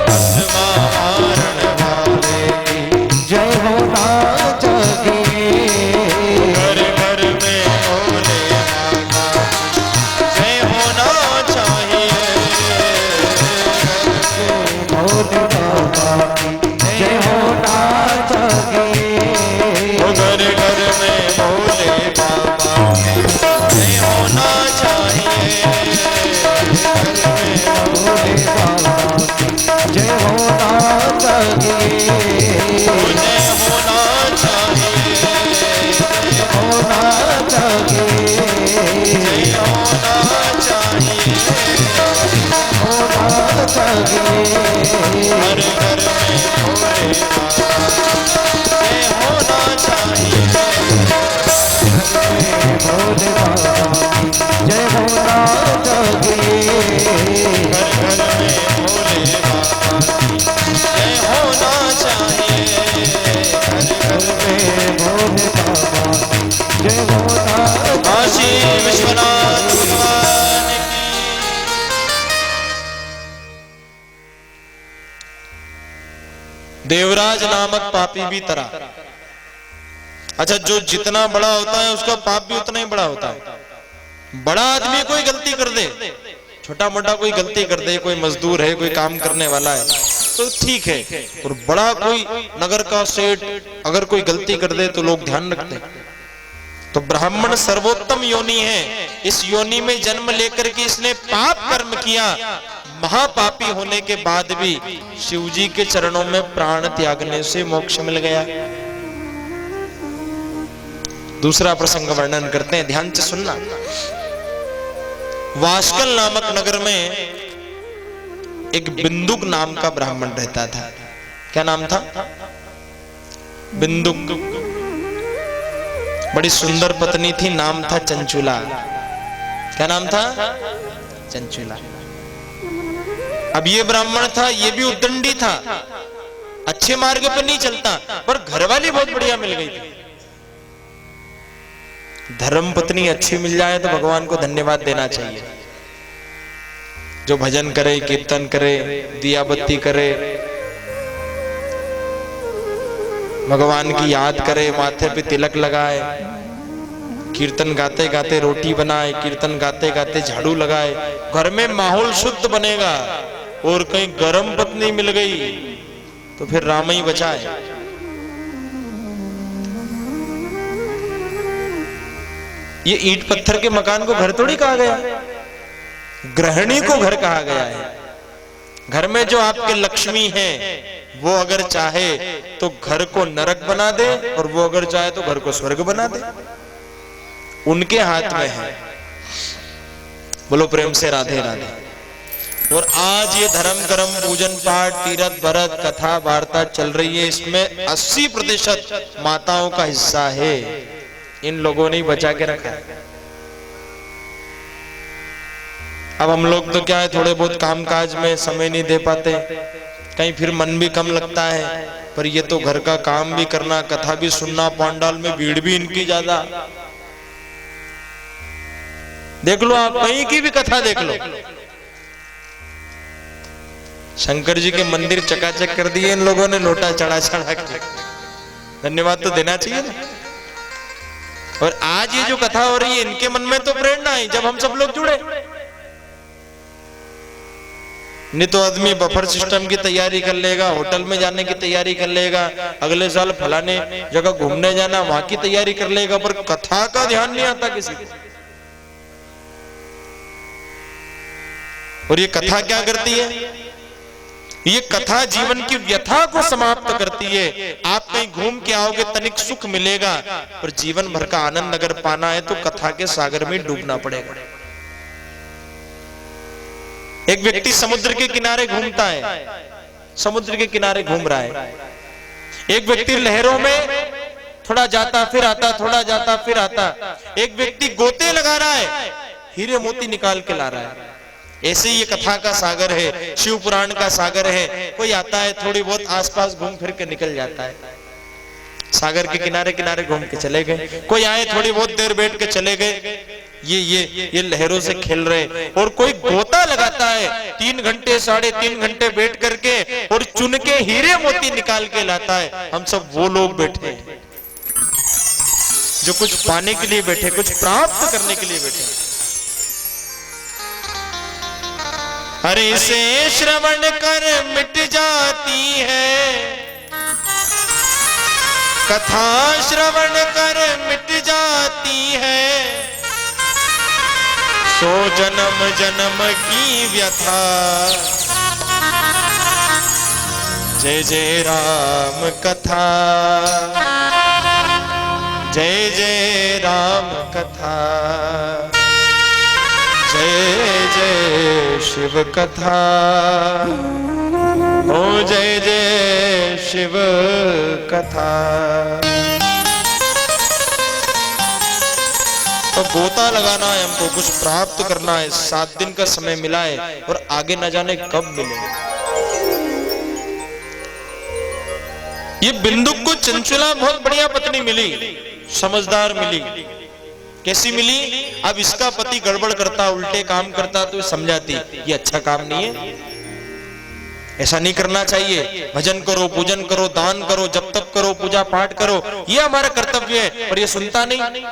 भस्मा मारने वाले जय होना चाहिए। घर घर में भोले बाबा जय होना चाहिए। भोले बाबा जय होना चाहिए। घर घर में भोले बाबा जय होना चाहिए। भोले बाबा जय होना चाहिए। जय होना चाहिए। होना चाहिए। जय होना चाहिए। होना चाहिए। घर घर में भोले बाबा जय होना चाहिए। भोले बाबा जय होना चाहिए। घर घर में भोले बाबा जय होना चाहिए। घर में भोले बाबा जय होना काशी विश्वनाथ भगवान की। देवराज नामक पापी भी तरा। अच्छा, जो जितना बड़ा होता है उसका पाप भी उतना ही बड़ा होता है। बड़ा आदमी कोई गलती कर दे, छोटा मोटा कोई गलती कर दे, कोई मजदूर है, कोई काम करने वाला है तो ठीक है, और बड़ा कोई नगर का सेठ अगर कोई गलती कर दे तो लोग ध्यान रखते हैं। तो ब्राह्मण सर्वोत्तम योनि है। इस योनि में जन्म लेकर के इसने पाप कर्म किया, महापापी होने के बाद भी शिवजी के चरणों में प्राण त्यागने से मोक्ष मिल गया। दूसरा प्रसंग वर्णन करते हैं, ध्यान से सुनना। वास्कल नामक नगर में एक बिंदुक नाम का ब्राह्मण रहता था। क्या नाम था? बिंदुक। बड़ी सुंदर पत्नी थी, नाम था चंचुला। क्या नाम था? चंचुला। अब ये ब्राह्मण था, ये भी उद्दंडी था, अच्छे मार्ग पर नहीं चलता, पर घरवाली बहुत बढ़िया मिल गई थी। धर्म पत्नी अच्छी मिल जाए तो भगवान को धन्यवाद देना चाहिए। जो भजन करे, कीर्तन करे, दिया बत्ती करे, भगवान की याद करे, माथे पे तिलक लगाए, कीर्तन गाते गाते रोटी बनाए, कीर्तन गाते गाते झाड़ू लगाए, घर में माहौल शुद्ध बनेगा। और कहीं गरम पत्नी मिल गई तो फिर राम ही बचाए। ये ईंट पत्थर के मकान को घर थोड़ी कहा गया, गृहिणी को घर कहा गया है। घर में जो आपके लक्ष्मी है वो अगर चाहे तो घर को नरक बना दे, और वो अगर चाहे तो घर को स्वर्ग बना दे, उनके हाथ में है। बोलो प्रेम से राधे राधे। और आज ये धर्म कर्म पूजन पाठ तीरथ भरत कथा वार्ता चल रही है, इसमें 80% माताओं का हिस्सा है। इन लोगों ने बचा के रखा है। अब हम लोग तो क्या है, थोड़े बहुत कामकाज में समय नहीं दे पाते, कहीं फिर मन भी कम लगता है, पर ये तो घर का काम भी करना, कथा भी सुनना, पंडाल में भीड़ भी इनकी ज्यादा। देख लो आप, कहीं की भी कथा देख लो, शंकर जी के मंदिर चकाचक कर दिए इन लोगों ने, लोटा चढ़ा चढ़ा के। धन्यवाद तो देना चाहिए ना। और आज ये जो कथा हो रही है, इनके मन में तो प्रेरणा आई जब हम सब लोग जुड़े। नहीं तो आदमी बफर सिस्टम की तैयारी कर लेगा, होटल में जाने की तैयारी कर लेगा, अगले साल फलाने जगह घूमने जाना वहां की तैयारी कर लेगा, पर कथा का ध्यान नहीं आता किसी को। और ये कथा क्या करती है? ये कथा जीवन की व्यथा को समाप्त करती है। आप कहीं घूम के आओगे, तनिक सुख मिलेगा, पर जीवन भर का आनंद अगर पाना है तो कथा के सागर में डूबना पड़ेगा। एक व्यक्ति समुद्र के किनारे घूमता है, समुद्र के किनारे घूम रहा है। एक व्यक्ति लहरों में थोड़ा जाता फिर आता, थोड़ा जाता फिर आता। एक व्यक्ति गोते लगा रहा है, हीरे मोती निकाल के ला रहा है। ऐसे ही ये कथा का सागर है, शिव पुराण का सागर है। कोई आता है, थोड़ी बहुत आसपास घूम फिर के निकल जाता है, सागर के किनारे किनारे घूम के चले गए। कोई आए, थोड़ी बहुत देर बैठ के चले गए, ये लहरों से खेल रहे। और कोई गोता लगाता है 3 घंटे 3.5 घंटे बैठ करके और चुन के हीरे मोती निकाल के लाता है। हम सब वो लोग बैठे हैं जो कुछ पाने के लिए बैठे, कुछ प्राप्त करने के लिए बैठे। अरे इसे श्रवण कर मिट जाती है, कथा श्रवण कर मिट जाती है, सो जन्म जन्म की व्यथा। जय जय राम कथा, जय जय राम कथा, जय जय शिव कथा, ओ जय जय शिव कथा। तो गोता लगाना है हमको, कुछ प्राप्त करना है। 7 दिन का समय मिला है और आगे न जाने कब मिले। ये बिंदुक को चंचुला बहुत बढ़िया पत्नी मिली, समझदार मिली। कैसी मिली? अब इसका पति गड़बड़ करता, उल्टे काम करता तो समझाती ये अच्छा काम नहीं है, ऐसा नहीं करना चाहिए। भजन करो, पूजन करो, दान करो, जप तप करो, पूजा पाठ करो, ये हमारा कर्तव्य है। पर ये सुनता नहीं।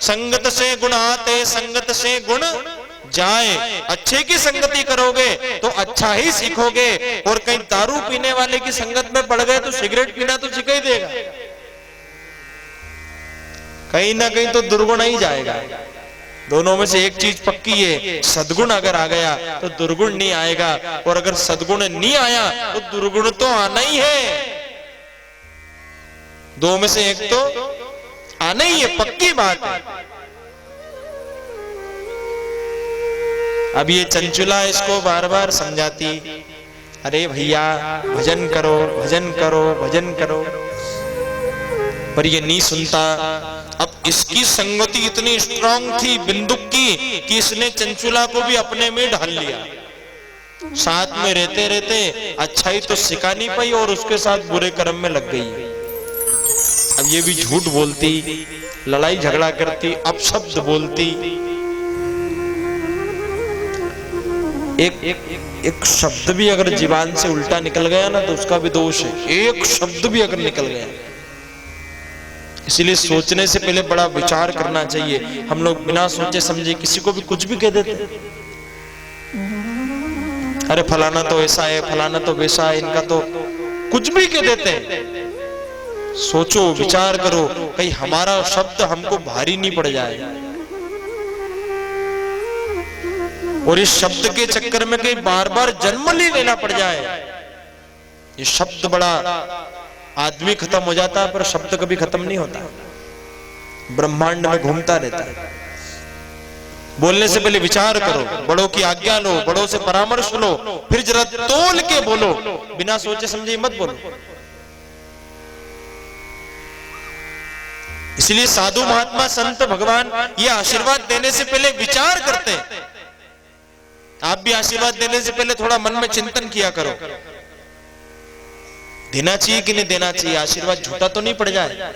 संगत से गुण आते, संगत से गुण जाए। अच्छे की संगति करोगे तो अच्छा ही सीखोगे। और कहीं दारू पीने वाले की संगत में पड़ गए तो सिगरेट पीना तो सीख ही देगा, कहीं ना कहीं तो दुर्गुण ही जाएगा। दोनों में से एक चीज पक्की है, सद्गुण अगर आ गया तो दुर्गुण नहीं आएगा, और अगर सद्गुण नहीं आया तो दुर्गुण तो आना ही है। दो में से एक तो आना ही है, पक्की बात है। अब ये चंचुला इसको बार बार समझाती, अरे भैया भजन करो, भजन करो, भजन करो, पर ये नहीं सुनता। अब इसकी संगति इतनी स्ट्रांग थी बिंदुक की कि इसने चंचुला को भी अपने में ढाल लिया। साथ में रहते रहते अच्छाई तो सिखा नहीं पाई और उसके साथ बुरे कर्म में लग गई। अब ये भी झूठ बोलती, लड़ाई झगड़ा करती, अपशब्द बोलती। एक शब्द भी अगर जीवान से उल्टा निकल गया ना तो उसका भी दोष है। एक शब्द भी अगर निकल गया, इसलिए सोचने से पहले बड़ा विचार करना चाहिए। हम लोग बिना सोचे समझे किसी को भी कुछ भी कह देते। अरे फलाना तो ऐसा है, फलाना तो वैसा है, इनका तो कुछ भी कह देते हैं। सोचो, विचार करो, कहीं हमारा शब्द हमको भारी नहीं पड़ जाए और इस शब्द के चक्कर में कहीं बार बार जन्म नहीं लेना पड़ जाए। ये शब्द बड़ा, आदमी खत्म हो जाता है पर शब्द कभी खत्म नहीं होता, ब्रह्मांड में घूमता रहता है। बोलने से पहले विचार करो, बड़ों की आज्ञा लो, बड़ों से परामर्श लो, फिर जरा तोल के बोलो, बिना सोचे समझे मत बोलो। इसलिए साधु महात्मा संत भगवान ये आशीर्वाद देने से पहले विचार करते हैं। आप भी आशीर्वाद देने से पहले थोड़ा मन में चिंतन किया करो, देना चाहिए कि नहीं देना चाहिए, आशीर्वाद झूठा तो नहीं पड़ जाए।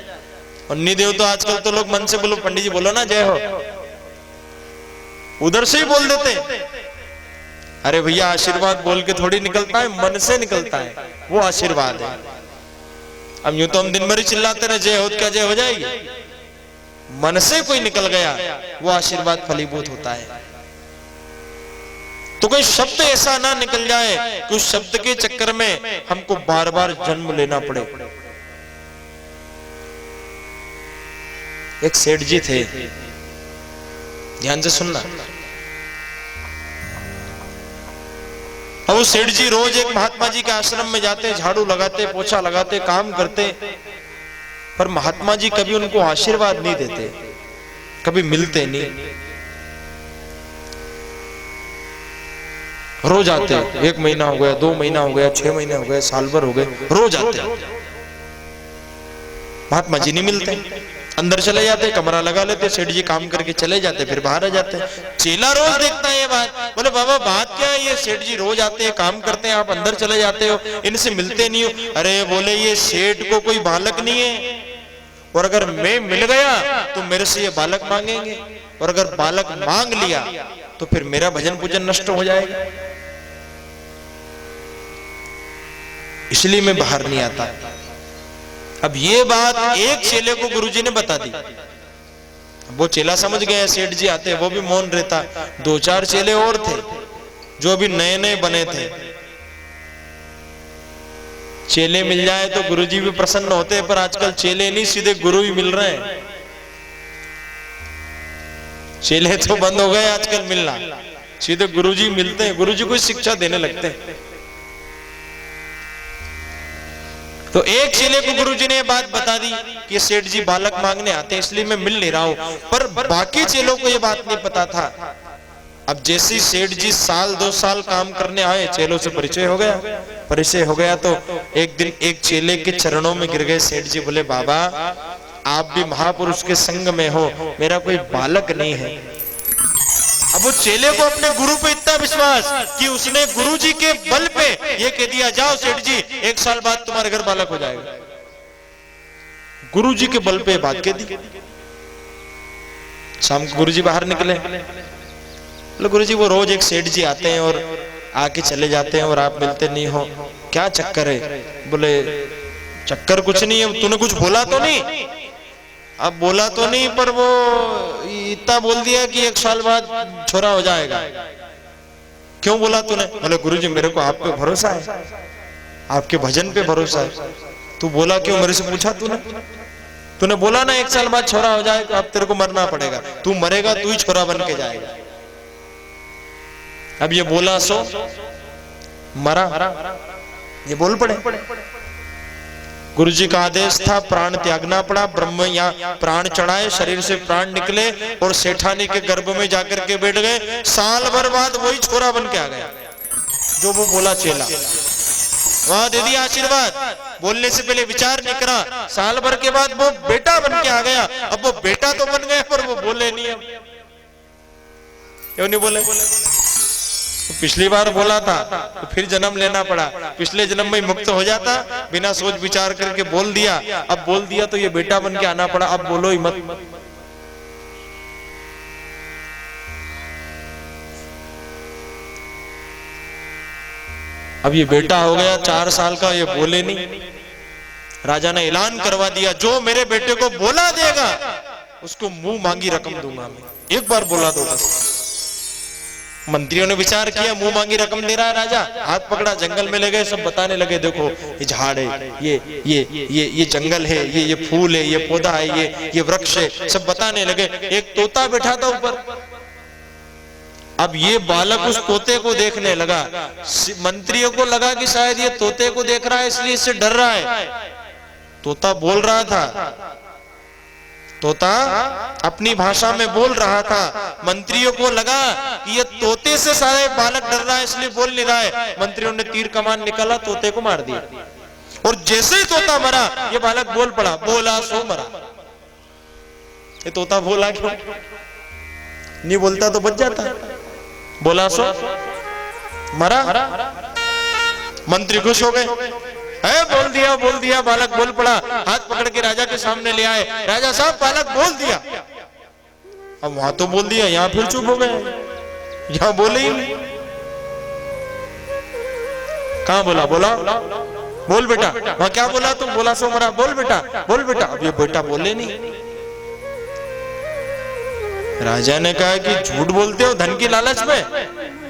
और नहीं देव तो आजकल तो लोग मन से बोलो, पंडित जी बोलो ना जय हो, उधर से ही बोल देते। अरे भैया आशीर्वाद बोल के थोड़ी निकलता है, मन से निकलता है, वो आशीर्वाद है। अब यूं तो हम दिन भर ही चिल्लाते रहे जय हो, क्या जय हो जाएगी? मन से कोई निकल गया वो आशीर्वाद फलीभूत होता है। तो कोई शब्द ऐसा ना निकल जाए कि उस शब्द के चक्कर में हमको बार बार जन्म लेना पड़े। एक सेठ जी थे, ध्यान से सुनना। अब वो सेठ जी रोज एक महात्मा जी के आश्रम में जाते, झाड़ू लगाते, पोछा लगाते, काम करते, पर महात्मा जी कभी उनको आशीर्वाद नहीं देते, कभी मिलते नहीं। रोज आते, 1 महीना हो गया, 2 महीना हो गया, 6 महीने हो गए, साल भर हो गए, रोज आते, महात्मा जी नहीं मिलते। अंदर चले जाते, कमरा लगा लेते, सेठ जी काम करके चले जाते, फिर बाहर आ जाते। चेला रोज देखता है ये बात, बोले बाबा बात क्या है, ये सेठ जी रोज आते हैं, काम करते हैं, आप अंदर चले जाते हो, इनसे मिलते नहीं हो। अरे बोले ये सेठ को कोई बालक नहीं है, और अगर मैं मिल गया तो मेरे से ये बालक मांगेंगे, और अगर बालक मांग लिया तो फिर मेरा भजन पूजन नष्ट हो जाएगा, इसलिए मैं बाहर नहीं आता। अब ये बात एक चेले को गुरुजी ने बता दी। वो चेला समझ गया सेठ जी आते, वो भी मौन रहता। 2-4 चेले और थे जो अभी नए नए बने थे। चेले मिल जाए तो गुरुजी भी प्रसन्न होते, पर आजकल चेले नहीं सीधे गुरु ही मिल रहे हैं। चेले तो बंद हो गए आजकल मिलना, सीधे गुरुजी मिलते हैं, गुरुजी को शिक्षा देने लगते हैं। तो एक चेले को गुरुजी ने बात बता दी कि सेठ जी बालक मांगने आते हैं, इसलिए मैं मिल नहीं रहा हूं, पर बाकी चेलों को यह बात नहीं पता था। अब जैसे ही सेठ जी 1-2 साल काम करने आए, चेलों से परिचय हो गया तो एक दिन एक चेले के चरणों में गिर गए। सेठ जी बोले बाबा आप भी महापुरुष के संग में हो, मेरा कोई बालक नहीं है। अब वो चेले को अपने गुरु पे इतना विश्वास कि उसने गुरुजी के बल पे ये कह दिया, जाओ सेठ जी 1 साल बाद तुम्हारे घर बालक हो जाएगा। गुरुजी के बल पे बात कह दी। शाम को गुरुजी बाहर निकले, बोले गुरुजी वो रोज एक सेठ जी आते हैं और आके चले जाते हैं और आप मिलते नहीं हो, क्या चक्कर है? बोले चक्कर कुछ नहीं है, तूने कुछ बोला तो नहीं? अब बोला तो नहीं, पर वो इतना बोल दिया कि 1 साल बाद छोरा हो जाएगा। क्यों बोला तूने? बोले गुरुजी मेरे को आप पे भरोसा है, आपके भजन पे भरोसा है। तू बोला क्यों? मेरे से पूछा तूने बोला ना 1 साल बाद छोरा हो जाएगा, अब तेरे को मरना पड़ेगा, तू मरेगा तू ही छोरा बन के जाएगा। अब ये बोला सो मरा, ये बोल पड़े। गुरुजी का आदेश था, प्राण त्यागना पड़ा। ब्रह्म या प्राण चढ़ाए, शरीर से प्राण निकले और सेठानी के गर्भ में जाकर के बैठ गए। साल भर बाद वही छोरा बन के आ गया जो वो बोला चेला। वहां दे दिया आशीर्वाद, बोलने से पहले विचार नहीं करा। साल भर के बाद वो बेटा बन के आ गया। अब वो बेटा तो बन गया पर वो बोले नहीं। अब क्यों नहीं बोले? तो पिछली बार बोला था तो फिर जन्म लेना पड़ा। पिछले जन्म में मुक्त हो जाता, बिना सोच विचार करके बोल दिया। अब बोल दिया तो ये बेटा बन के आना पड़ा। अब बोलो ही मत। अब ये बेटा हो गया 4 साल का, ये बोले नहीं। राजा ने ऐलान करवा दिया, जो मेरे बेटे को बोला देगा उसको मुंह मांगी रकम दूंगा मैं। एक बार बोला दो बस। मंत्रियों ने विचार किया, मुंह मांगी रकम दे रहा है राजा। हाथ पकड़ा, जंगल में ले गए, सब बताने लगे, देखो ये झाड़ है, ये जंगल है, ये फूल है, ये पौधा है, ये वृक्ष है, सब बताने लगे। एक तोता बैठा था ऊपर। अब ये बालक उस तोते को देखने लगा। मंत्रियों को लगा कि शायद ये तोते को देख रहा है इसलिए इससे डर रहा है। तोता बोल रहा था, तोता अपनी भाषा में बोल रहा था। मंत्रियों को लगा कि ये तोते से सारे बालक डर रहा है इसलिए बोल नहीं रहा है। मंत्रियों ने तीर कमान निकाला, तोते को मार दिया। और जैसे ही तोता मरा, ये बालक बोल पड़ा, बोला सो मरा। ये तोता बोला क्यों? नहीं बोलता तो बच जाता। बोला सो मरा। मंत्री खुश हो गए, बोल दिया बालक बोल पड़ा। हाथ पकड़ के राजा के सामने ले आए। राजा साहब बालक बोल दिया। अब वहां तो बोल दिया, यहां फिर चुप हो गए, यहां बोले ही नहीं। कहां बोला? बोल बेटा। वहां क्या बोला तुम? बोला सो मरा। बोल बेटा। अब ये बेटा बोले नहीं। राजा ने कहा कि झूठ बोलते हो धन की लालच में,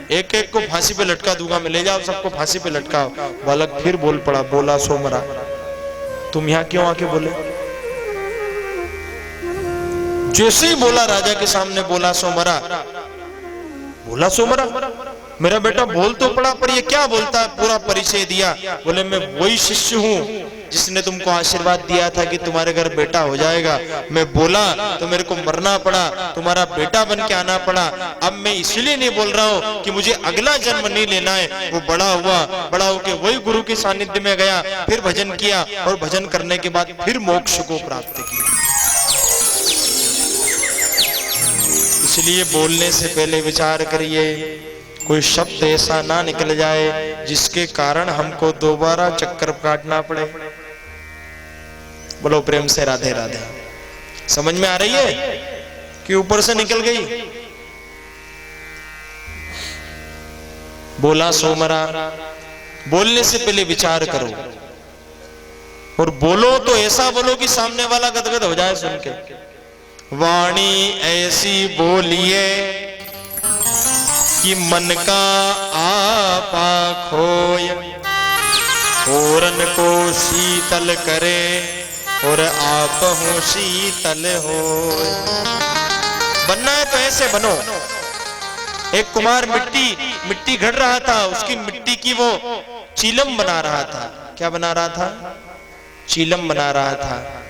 एक एक को फांसी पे लटका दूंगा मैं, ले जाओ सबको फांसी पे लटकाओ। बालक फिर बोल पड़ा, बोला सो मरा। तुम यहां क्यों आके बोले? जैसे ही बोला राजा के सामने, बोला सो मरा। मेरा बेटा बोल तो पड़ा, पर ये क्या बोलता है? पूरा परिचय दिया। बोले मैं वही शिष्य हूं जिसने तुमको आशीर्वाद दिया था कि तुम्हारे घर बेटा हो जाएगा। मैं बोला तो मेरे को मरना पड़ा, तुम्हारा बेटा बन के आना पड़ा। अब मैं इसलिए नहीं बोल रहा हूँ कि मुझे अगला जन्म नहीं लेना है। वो बड़ा होके वही गुरु के सानिध्य में गया, फिर भजन किया और भजन करने के बाद फिर मोक्ष को प्राप्त किया। इसलिए बोलने से पहले विचार करिए, कोई शब्द ऐसा ना निकल जाए जिसके कारण हमको दोबारा चक्कर काटना पड़े। बोलो प्रेम से राधे राधे। समझ में आ रही है कि ऊपर से निकल गई? बोला सो मरा। बोलने से पहले विचार करो और बोलो तो ऐसा बोलो कि सामने वाला गदगद हो जाए सुन के। वाणी ऐसी बोलिए कि मन का आपा खोय, औरन को शीतल करे और आप हो शीतल हो। बनना है तो ऐसे बनो। एक कुमार मिट्टी घड़ रहा था, उसकी मिट्टी की वो चीलम बना रहा था। क्या बना रहा था? चीलम बना रहा था।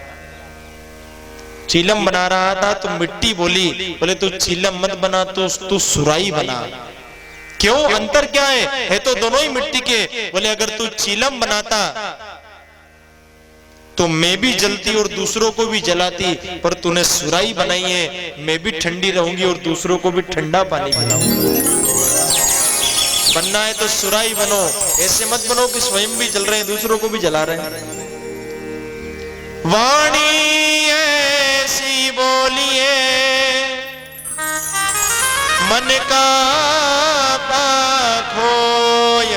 चीलम बना रहा था तो मिट्टी बोले तू चीलम मत बना, तू सुराई बना। क्यों? अंतर क्या है तो दोनों ही मिट्टी के। बोले अगर तू चीलम बनाता तो मैं भी जलती और दूसरों को भी जलाती, पर तूने सुराई बनाई है, मैं भी ठंडी रहूंगी और दूसरों को भी ठंडा पानी पिलाऊंगी। बनना है तो सुराई बनो, ऐसे मत बनो कि स्वयं भी जल रहे हैं दूसरों को भी जला रहे हैं। वाणी ऐसी बोलिए मन का खोय,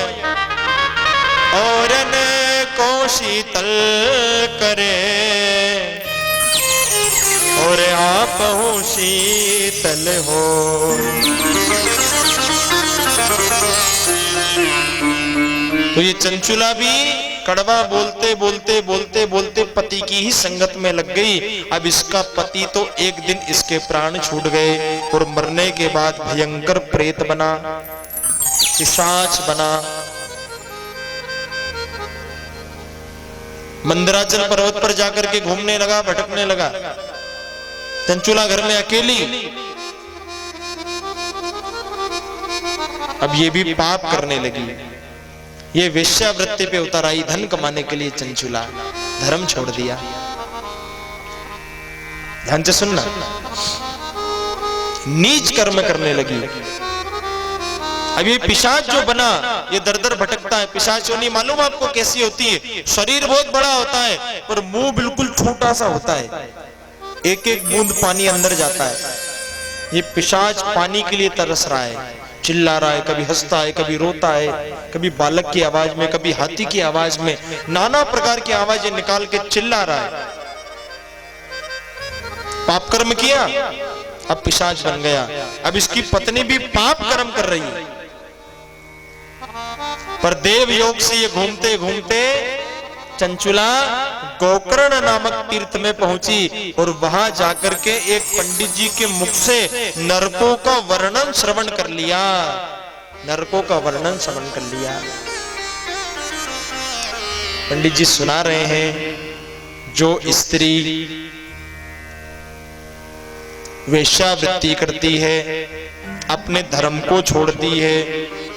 औरन को शीतल करे और आप हो शीतल हो। तो ये चंचुला भी कड़वा बोलते बोलते बोलते बोलते पति की ही संगत में लग गई। अब इसका पति तो एक दिन इसके प्राण छूट गए और मरने के बाद भयंकर प्रेत बना, पिशाच बना। मंदराचल पर्वत पर जाकर के घूमने लगा, भटकने लगा। चंचुला घर में अकेली। अब ये भी पाप करने लगी। ये वेश्यावृत्ति पे उतर आई धन कमाने के लिए। चंचुला धर्म छोड़ दिया। ध्यान से सुनना, नीच कर्म करने लगी। अब ये पिशाच जो बना ये दर दर भटकता है। पिशाच योनि मालूम आपको कैसी होती है? शरीर बहुत बड़ा होता है पर मुंह बिल्कुल छोटा सा होता है, एक एक बूंद पानी अंदर जाता है। ये पिशाच पानी के लिए तरस रहा है, चिल्ला रहा है, कभी हंसता है, कभी रोता है, कभी बालक की आवाज में, कभी हाथी की आवाज में, नाना प्रकार की आवाजें निकाल के चिल्ला रहा है। पाप कर्म किया, अब पिशाच बन गया। अब इसकी पत्नी भी पाप कर्म कर रही है, पर देव योग से ये घूमते घूमते चंचुला गोकर्ण नामक तीर्थ में पहुंची और वहां जाकर के एक पंडित जी के मुख से नरकों का वर्णन श्रवण कर लिया। नरकों का वर्णन श्रवण कर लिया। पंडित जी सुना रहे हैं, जो स्त्री वेश्यावृत्ति करती है, अपने धर्म को छोड़ती है,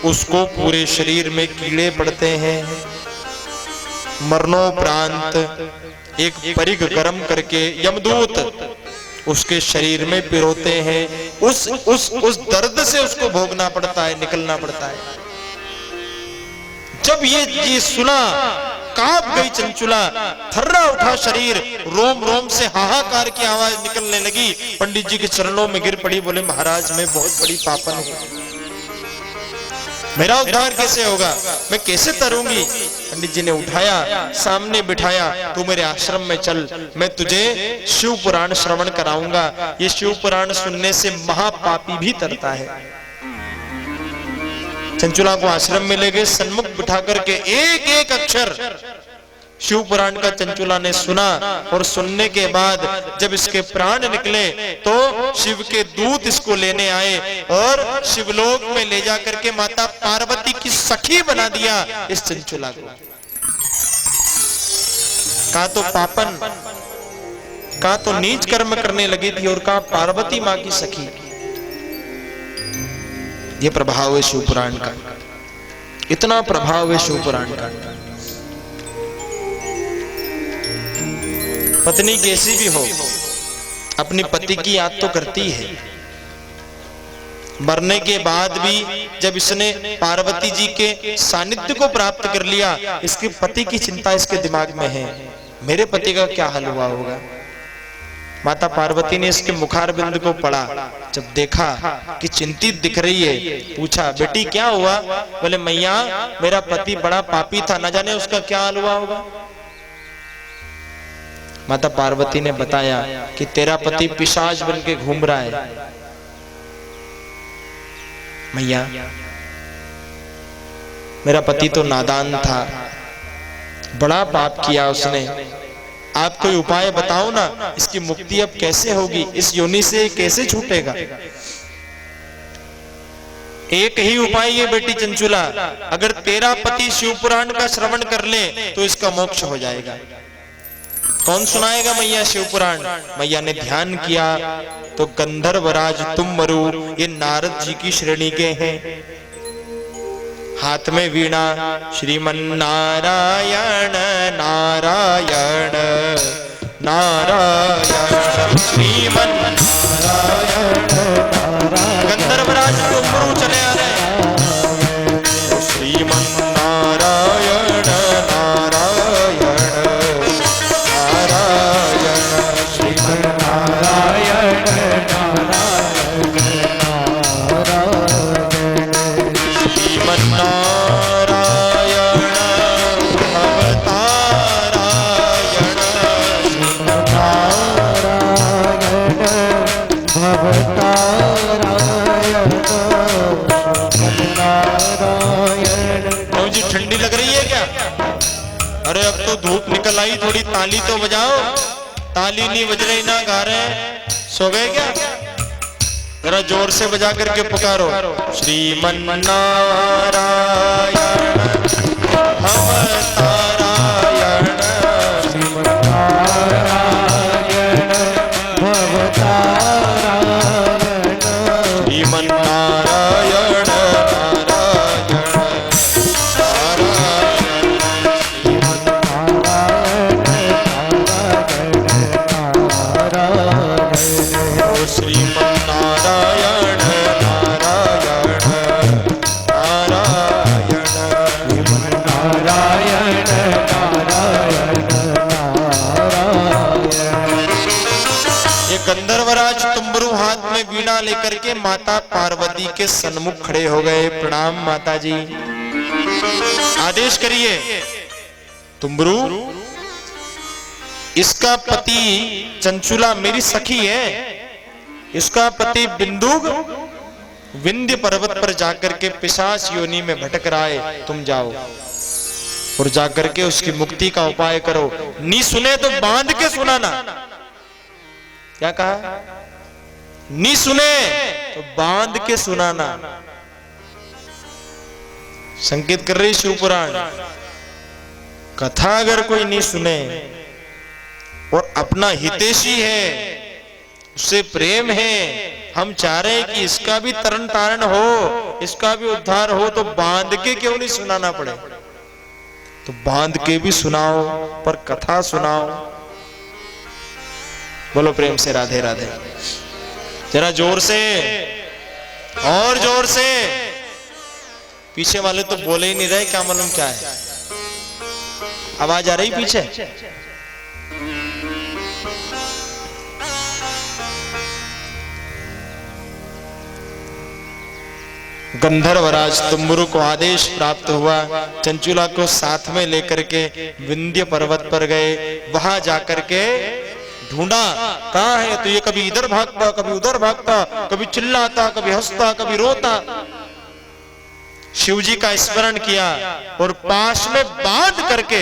उसको पूरे शरीर में कीड़े पड़ते हैं। मरणोपरांत एक परिग गर्म करके यमदूत उसके शरीर में पिरोते हैं। उस दर्द से उसको भोगना पड़ता है, निकलना पड़ता है। जब ये सुना कांप गई चंचुला, थर्रा उठा शरीर, रोम रोम से हाहाकार की आवाज निकलने लगी। पंडित जी के चरणों में गिर पड़ी, बोले महाराज मैं बहुत बड़ी पापन हूं, मेरा उद्धार कैसे होगा, मैं कैसे तरूंगी। पंडित जी ने उठाया, सामने बिठाया, तू मेरे आश्रम में चल, मैं तुझे शिव पुराण श्रवण कराऊंगा। ये शिव पुराण सुनने से महापापी भी तरता है। चंचुला को आश्रम में ले गए, सन्मुख बिठा करके एक एक अक्षर शिव पुराण का चंचुला ने सुना। और सुनने के बाद जब इसके प्राण निकले तो शिव के दूत इसको लेने आए और शिवलोक में ले जाकर के माता पार्वती की सखी बना दिया इस चंचुला को। कहा तो पापन, कहा तो नीच कर्म करने लगी थी, और कहा पार्वती मां की सखी। ये प्रभाव है शिव पुराण का, इतना प्रभाव है शिव पुराण का। पत्नी कैसी भी हो, अपनी पति की याद तो करती है, मरने के बाद भी जब इसने पार्वती जी के सानिध्य को प्राप्त कर लिया, इसके पति की चिंता इसके दिमाग में है, मेरे पति का क्या हाल हुआ होगा। माता पार्वती ने इसके मुखारबिंद को पढ़ा, जब देखा कि चिंतित दिख रही है, पूछा बेटी क्या हुआ। बोले मैया मेरा पति बड़ा पापी था, न जाने उसका क्या हाल हुआ होगा। माता पार्वती ने बताया कि तेरा पति पिशाच बन के घूम रहा है। मैया मेरा पति तो नादान था, बड़ा पाप किया उसने, आप कोई उपाय बताओ ना, इसकी मुक्ति अब कैसे होगी, इस योनि से कैसे छूटेगा। एक ही उपाय है बेटी चंचुला, अगर तेरा पति शिव पुराण का श्रवण कर ले तो इसका मोक्ष हो जाएगा। कौन सुनाएगा मैया शिव पुराण। मैया ने ध्यान किया तो गंधर्वराज तुम्बरु, ये नारद जी की श्रेणी के हैं, हाथ में वीणा, श्रीमन नारायण नारायण नारायण श्रीमन नारायण। गंधर्वराज तुम्बरु चले आ रहे, श्रीमन नारायण नारायण नारायण श्रीमन नारायण नारायण श्रीमन नारायण भवतारायण क्यों जी ठंडी लग रही है क्या। अरे अब तो धूप निकल आई, थोड़ी ताली तो बजाओ। ताली नहीं बज रही ना गा रहे, सो गए क्या। जरा जोर से बजा करके पुकारो, श्रीमन नारायण भवतारायण श्रीमन नारायण भवतारायण श्रीमन नारायण नारायण नारायण श्रीमन नारायण नारायण नारायण श्रीमन नारायण नारायण नारायण। ये गंधर्वराज तुम्बरु हाथ में वीणा लेकर के माता पार्वती के सन्मुख खड़े हो गए। प्रणाम माता जी, आदेश करिए। तुम्बरु, इसका पति चंचुला मेरी सखी है, इसका पति बिंदुक विंध्य पर्वत पर जाकर के पिशाच योनि में भटक रहा है, तुम जाओ और जाकर के उसकी मुक्ति का उपाय करो। नहीं सुने तो बांध के सुनाना। क्या कहा, नहीं सुने तो बांध के सुनाना। संकेत कर रही शिव पुराण। कथा अगर कोई नहीं सुने और अपना हितैषी है, उससे प्रेम है, हम चाह रहे हैं कि इसका भी तरण तारण हो, इसका भी उद्धार हो, तो बांध के क्यों नहीं सुनाना पड़े। तो बांध के भी सुनाओ, पर कथा सुनाओ। बोलो प्रेम से राधे राधे। जरा जोर से और जोर से। पीछे वाले तो बोले ही नहीं रहे, क्या मालूम क्या है। आवाज आ रही पीछे। गंधर्वराज तुम्बरु को आदेश प्राप्त हुआ, चंचुला को साथ में लेकर के विंध्य पर्वत पर गए। वहां जाकर के ढूंढा, कहाँ है। तो ये कभी इधर भागता, कभी उधर भागता, कभी चिल्लाता, कभी हंसता, कभी रोता। शिव जी का स्मरण किया और पास में बांध करके,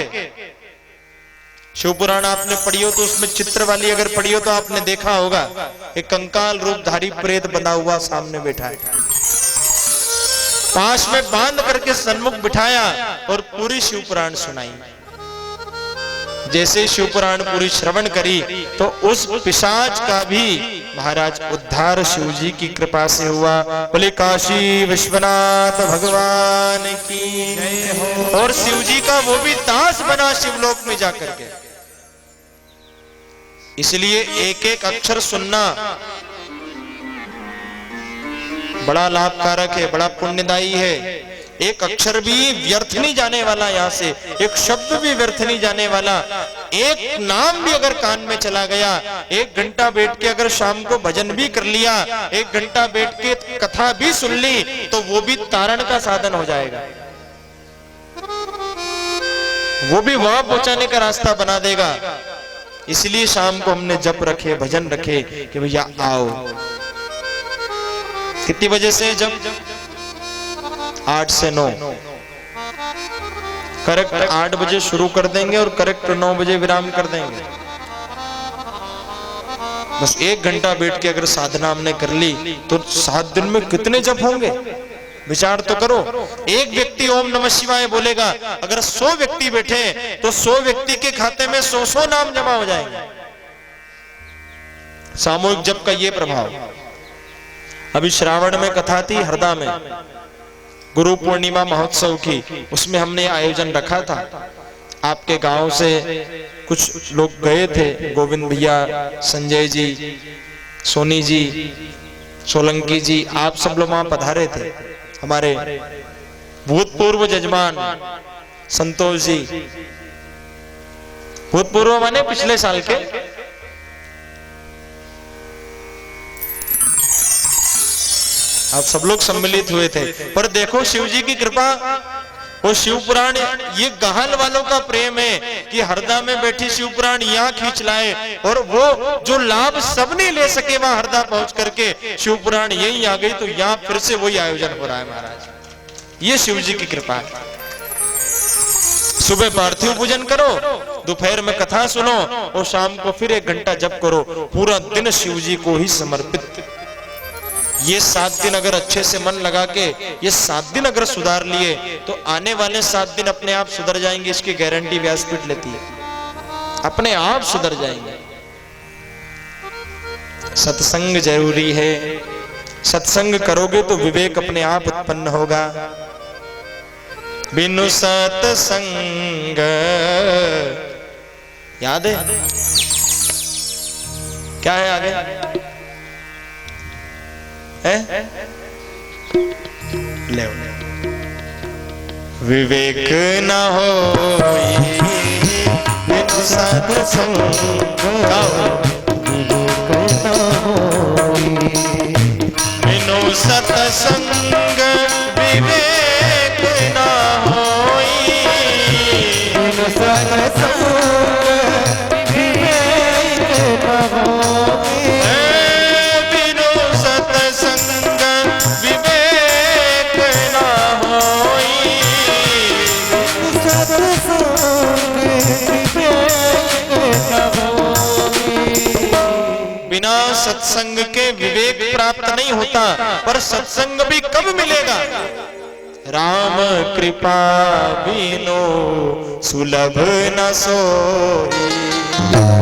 शिव पुराण आपने पढ़ी हो तो उसमें चित्र वाली अगर पढ़ी हो तो आपने देखा होगा, एक कंकाल रूपधारी प्रेत बना हुआ सामने बैठा है। पास में बांध करके सन्मुख बिठाया और पूरी शिव पुराण सुनाई। जैसे शिव पुराण पूरी श्रवण करी तो उस पिशाच का भी महाराज उद्धार शिव जी की कृपा से हुआ। बोले काशी विश्वनाथ भगवान की जय हो। और शिव जी का वो भी दास बना शिवलोक में जाकर के। इसलिए एक एक अक्षर सुनना। बड़ा लाभकारक है, बड़ा पुण्यदायी है। एक अक्षर भी व्यर्थ नहीं जाने वाला, यहाँ से एक शब्द भी व्यर्थ नहीं जाने वाला। एक नाम भी अगर कान में चला गया, 1 घंटा बैठ के अगर शाम को भजन भी कर लिया, 1 घंटा बैठ के कथा भी सुन ली, तो वो भी तारण का साधन हो जाएगा, वो भी वहां पहुंचाने का रास्ता बना देगा। इसलिए शाम को हमने जप रखे, भजन रखे कि भैया आओ। कितनी बजे से जब? 8 से 9, करेक्ट 8 बजे शुरू कर देंगे और करेक्ट 9 बजे विराम कर देंगे। बस 1 घंटा बैठ के अगर साधना हमने कर ली तो 7 दिन में कितने जप होंगे, विचार तो करो। एक व्यक्ति ओम नमः शिवाय बोलेगा, अगर 100 व्यक्ति बैठे तो 100 व्यक्ति के खाते में 100 नाम जमा हो जाएंगे। सामूहिक जप का ये प्रभाव। अभी श्रावण में कथा थी हरदा में, गुरु पूर्णिमा महोत्सव की, उसमें हमने आयोजन रखा था। आपके गांव से कुछ लोग गए थे, गोविंद भैया, संजय जी, सोनी जी, सोलंकी जी, आप सब लोग वहां पधारे थे। हमारे भूतपूर्व जजमान संतोष जी, भूतपूर्व माने पिछले साल के, आप सब लोग सम्मिलित हुए थे। पर देखो शिव जी की कृपा, वो शिव पुराण, ये गहल वालों का प्रेम है कि हरदा में बैठी शिव पुराण यहाँ खींच लाए, और वो जो लाभ सब नहीं ले सके वहां हरदा पहुंच करके शिव पुराण यही आ गई, तो यहाँ फिर से वही आयोजन हो रहा है महाराज। ये शिव जी की कृपा है। सुबह पार्थिव पूजन करो, दोपहर में कथा सुनो और शाम को फिर 1 घंटा जप करो, पूरा दिन शिव जी को ही समर्पित। ये 7 दिन अगर अच्छे से मन लगा के ये 7 दिन अगर सुधार लिए तो आने वाले 7 दिन अपने आप सुधर जाएंगे, इसकी गारंटी व्यासपीठ लेती है, अपने आप सुधर जाएंगे। सत्संग जरूरी है, सत्संग करोगे तो विवेक अपने आप उत्पन्न होगा। बिनु सत्संग, याद है क्या है आगे है? ले विवेक न होई बिनु सत्संग, बिनु सत्संग विवेक न होई, बिनु सत्संग विवेक न होई, बिनु सत्संग विवेक न होई, सत्संग विवेक न होई। बिना सत्संग के विवेक प्राप्त नहीं होता, पर सत्संग भी कब मिलेगा? राम कृपा बिनो सुलभ न सोई,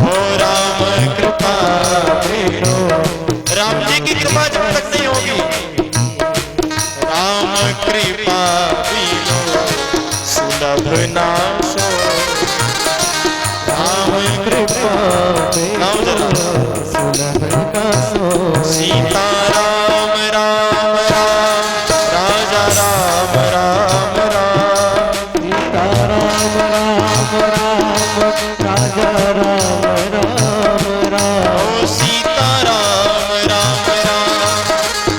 ओ राम कृपा बिनो, राम जी की कृपा जब तक नहीं होगी, राम कृपा बिनो सुलभ न सोई, राम कृपा बिनो सुलभ न सोई। सीता राम राम राम, राजा राम राम राम, सीता राम राम राम, राजा राम राम राम, ओ सीता राम राम राम,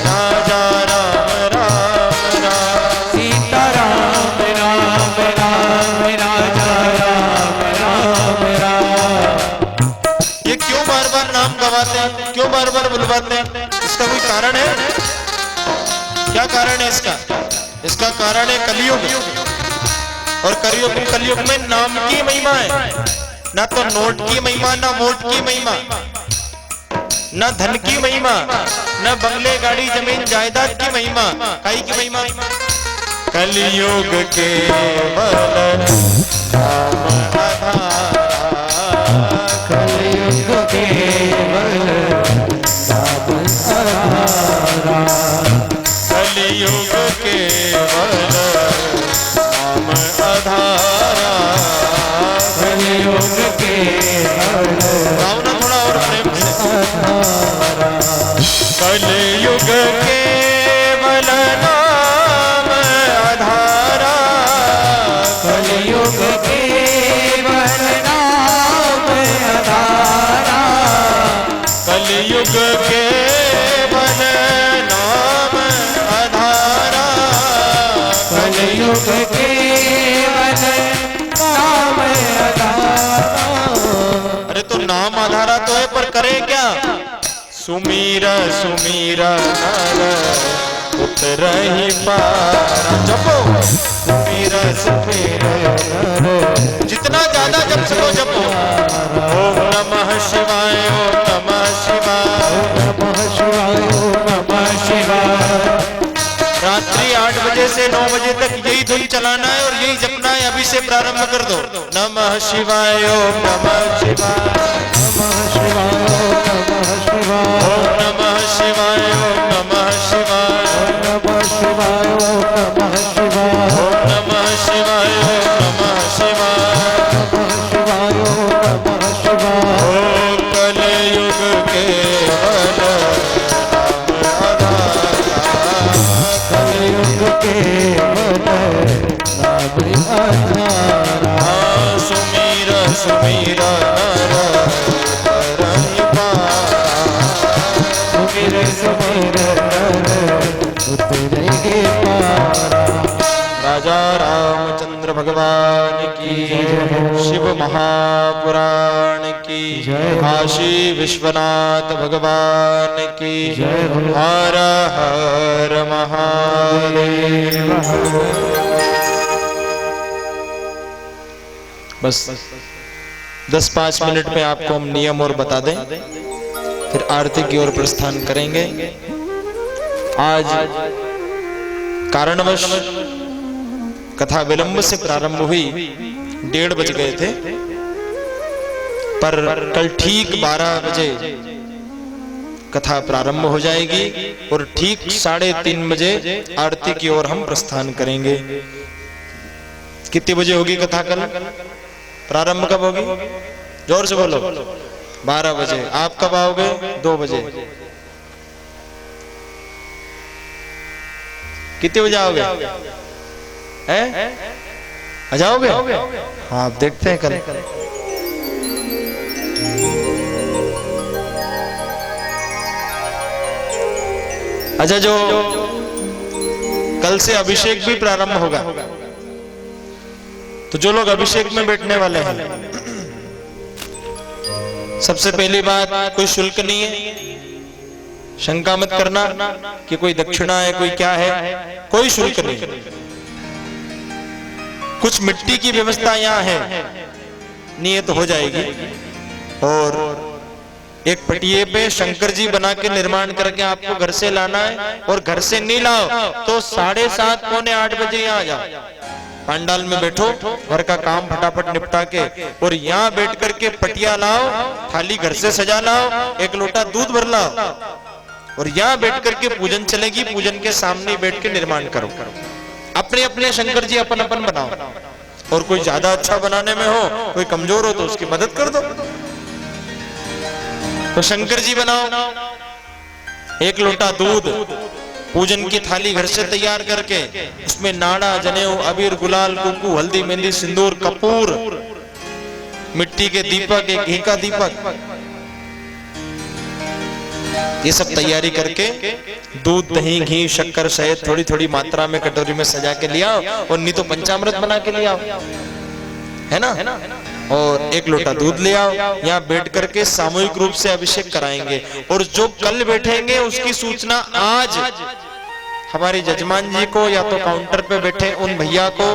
राजा राम राम राम, सीता राम राम राम, राजा राम राम राम। ये क्यों बार बार नाम गवाते हैं, क्यों बार बार बुलवाते हैं? इसका कोई कारण है? क्या कारण है इसका? इसका कारण है कलयुग, और कलयुग में नाम की महिमा है, ना तो नोट की महिमा, ना वोट की महिमा, ना धन की महिमा, ना बंगले गाड़ी जमीन जायदाद की महिमा, काई की महिमा? कलयुग केवल नाम आधार, कलयुग केवल नाम आधार, कलयुग केवल नाम आधारा, कलयुग केवल, गाओ ना थोड़ा और प्रेम से, कलयुग केवल युग केवल नाम आधारा। अरे तो नाम आधारा तो है, पर करे क्या? सुमीर सुमीर नर उतरहि पारा। जपो सुमीर सुमीर नर, जितना ज्यादा जप सको जपो। ओम नमः शिवाय, ओम नमः शिवाय, ओम नमः शिवाय, ओम नमः शिवाय। रात्रि 8 बजे से 9 बजे तक यही धुन चलाना है और यही जपना है। अभी से प्रारंभ कर दो। नमः शिवाय, ओम नमः शिवाय, नमः शिवाय, ओम नमः शिवाय, ओम नमः शिवाय, ओम नमः शिवाय, नमः शिवाय, ओम नमः शिवाय, ओम नमः शिवाय, ओम नमः शिवाय, नमः शिवाय, ओम नमः शिवाय। ओ कलयुग केवल नाम आधारा। कलयुग केवल नाम आधारा। सुमीर सुमीर नर उतरहि पारा। सुमिर सुमिर नर उतरहि पारा। राजा रामचंद्र भगवान की, शिव महापुराण की, काशी विश्वनाथ भगवान की, हर हर महादेव। बस 10-5 मिनट में आपको हम नियम और बता दें, फिर आरती की ओर प्रस्थान करेंगे। आज कारणवश कथा विलंब से प्रारंभ हुई, 1:30 बज गए थे, पर कल ठीक 12 बजे कथा प्रारंभ हो जाएगी और ठीक 3:30 बजे आरती की ओर हम प्रस्थान करेंगे। कितने बजे होगी कथा कल? प्रारंभ कब होगी? जोर से बोलो। 12 बजे। आप कब आओगे? 2 बजे। कितने बजे आओगे? हैं? आ जाओगे? हाँ, आप देखते हैं कल। अच्छा, जो कल से अभिषेक भी प्रारंभ होगा, तो जो लोग अभिषेक में बैठने वाले हैं, सबसे पहली बात, कोई शुल्क नहीं है। शंका मत करना कि कोई दक्षिणा है, कोई क्या है, कोई शुल्क नहीं। कुछ मिट्टी की व्यवस्था यहाँ है, नियत हो जाएगी, और एक पटिये पे शंकर जी बना के निर्माण करके आपको घर से लाना है, और घर से नहीं लाओ तो 7:30 पौने 8 बजे यहाँ आ जाओ। पंडाल में बैठो, घर का काम फटाफट निपटा के, और यहाँ बैठ करके पटिया लाओ, थाली घर से सजा लाओ, 1 लोटा दूध भर लाओ, और यहाँ बैठ करके पूजन चलेगी। पूजन के सामने बैठ के निर्माण करो। अपने अपने शंकर जी अपन अपन बनाओ, और कोई ज्यादा अच्छा बनाने में हो, कोई कमजोर हो तो उसकी मदद कर दो। तो शंकर जी बनाओ, 1 लोटा दूध, पूजन की थाली घर से तैयार करके, उसमें नाड़ा, जनेऊ, अबीर, गुलाल, कुंकू, हल्दी, मेहंदी, सिंदूर, कपूर, मिट्टी के दीपक, एक घी का दीपक, ये सब तैयारी करके दूध, दही, घी, शक्कर, शहद थोड़ी थोड़ी मात्रा में कटोरी में सजा के ले आओ, और नहीं तो पंचामृत बना के ले आओ, है ना? और 1 लोटा दूध ले आओ। यहाँ बैठ करके सामूहिक रूप से अभिषेक कराएंगे, और जो कल बैठेंगे उसकी सूचना आज हमारे जजमान जी को, या तो काउंटर पे बैठे उन भैया को,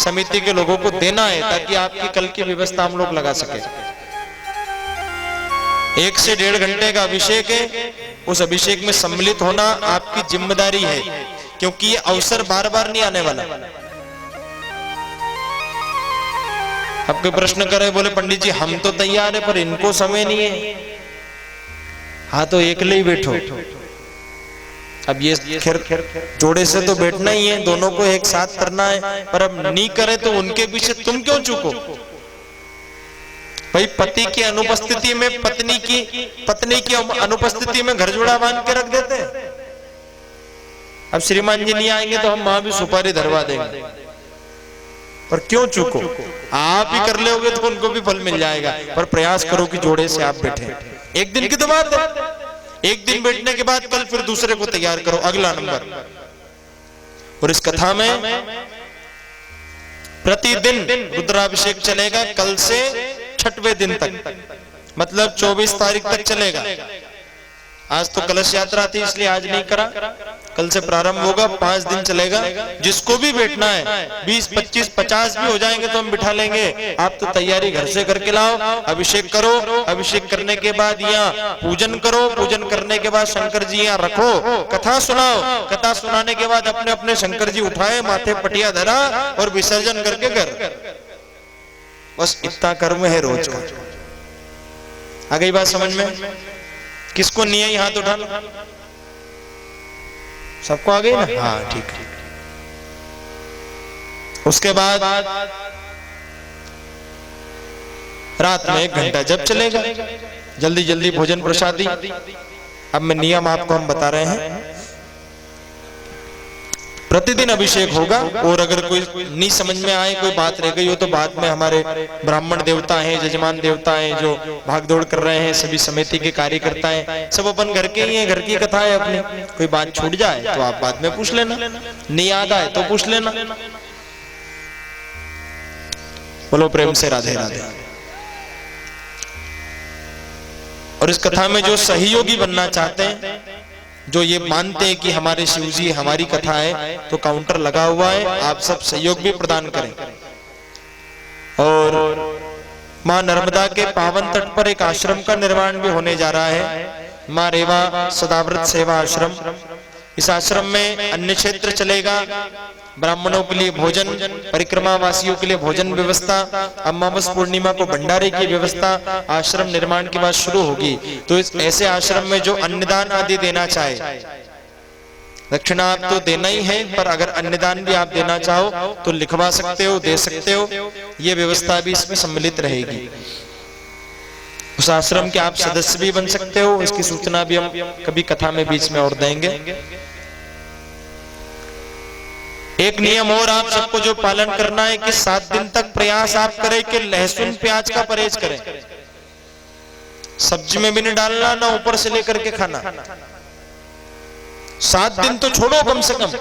समिति के लोगों को देना है, ताकि आपकी कल की व्यवस्था हम लोग लगा सके। 1 से 1.5 घंटे का अभिषेक है। उस अभिषेक में सम्मिलित होना आपकी जिम्मेदारी है, क्योंकि ये अवसर बार बार नहीं आने वाला। अब कोई प्रश्न करे, बोले पंडित जी हम तो तैयार है, पर इनको समय नहीं है। हाँ, तो अकेले ही बैठो। अब ये खैर जोड़े से तो बैठना ही है, दोनों को एक साथ करना है, पर अब नहीं करे तो उनके पीछे तुम क्यों चूको? भाई, पति की अनुपस्थिति में पत्नी की अनुपस्थिति में घर जोड़ा बांध के रख देते हैं। अब श्रीमान जी नहीं आएंगे तो हम वहां भी सुपारी धरवा देंगे, पर क्यों चूको? आप ही कर लोगे तो उनको भी फल मिल जाएगा, पर प्रयास करो कि जोड़े से आप बैठे। 1 दिन की तो बात है, 1 दिन बैठने के बाद कल फिर दूसरे को तैयार करो, अगला नंबर। और इस कथा में प्रतिदिन रुद्राभिषेक चलेगा कल से 6वें दिन तक, मतलब 24 तारीख तक चलेगा। आज तो कलश यात्रा थी इसलिए आज नहीं करा, कल से प्रारंभ होगा, 5 दिन चलेगा। जिसको भी बैठना है 20, 25, 50 भी हो जाएंगे तो हम बिठा लेंगे। आप तो तैयारी घर से करके लाओ, अभिषेक करो, अभिषेक करने के बाद यहाँ पूजन करो, पूजन करने के बाद शंकर जी यहाँ रखो, कथा सुनाओ, कथा सुनाने के बाद अपने अपने शंकर जी उठाए, माथे पटिया धरा और विसर्जन करके घर। बस इतना कर्म है रोज का। आ गई बात समझ में? किसको नहीं है हाथ उठा लो, सबको आ गई ना? हाँ ठीक है। उसके बाद रात में 1 घंटा जब चलेगा, जल्दी जल्दी भोजन प्रसादी। अब मैं नियम आपको हम बता रहे हैं। प्रतिदिन अभिषेक होगा, और अगर कोई नहीं समझ में आए, कोई बात रह गई हो तो बाद में हमारे ब्राह्मण देवता हैं, जजमान देवता हैं जो भागदौड़ कर रहे हैं, सभी समिति के कार्यकर्ता हैं, सब अपन घर के ही हैं, घर की कथा है अपनी। कोई बात छूट जाए तो आप बाद में पूछ लेना, नहीं याद आए तो पूछ लेना। बोलो प्रेम से राधे राधे। और इस कथा में जो सहयोगी बनना चाहते हैं, जो ये मानते हैं कि हमारे शिव जी हमारी कथा है, तो काउंटर लगा हुआ है, आप सब सहयोग भी प्रदान करें। और मां नर्मदा के पावन तट पर एक आश्रम का निर्माण भी होने जा रहा है, मां रेवा सदाव्रत सेवा आश्रम। इस आश्रम में अन्य क्षेत्र चलेगा, ब्राह्मणों के लिए भोजन, परिक्रमा वासियों के लिए भोजन व्यवस्था, अमावस पूर्णिमा को भंडारे की व्यवस्था आश्रम निर्माण के बाद शुरू होगी। तो इस ऐसे आश्रम में जो अन्नदान आदि देना चाहे, दक्षिणा आप तो देना ही है, पर अगर अन्नदान भी आप देना चाहो तो लिखवा सकते हो, दे सकते हो, ये व्यवस्था भी इसमें सम्मिलित रहेगी। उस आश्रम के आप सदस्य भी बन सकते हो, इसकी सूचना भी हम कभी कथा में बीच में और देंगे। एक नियम और आप सबको जो पालन करना है कि 7 दिन तक प्रयास आप करें कि लहसुन प्याज का परहेज करें, सब्जी में भी नहीं डालना, ना ऊपर से लेकर के खाना। 7 दिन तो छोड़ो, कम से कम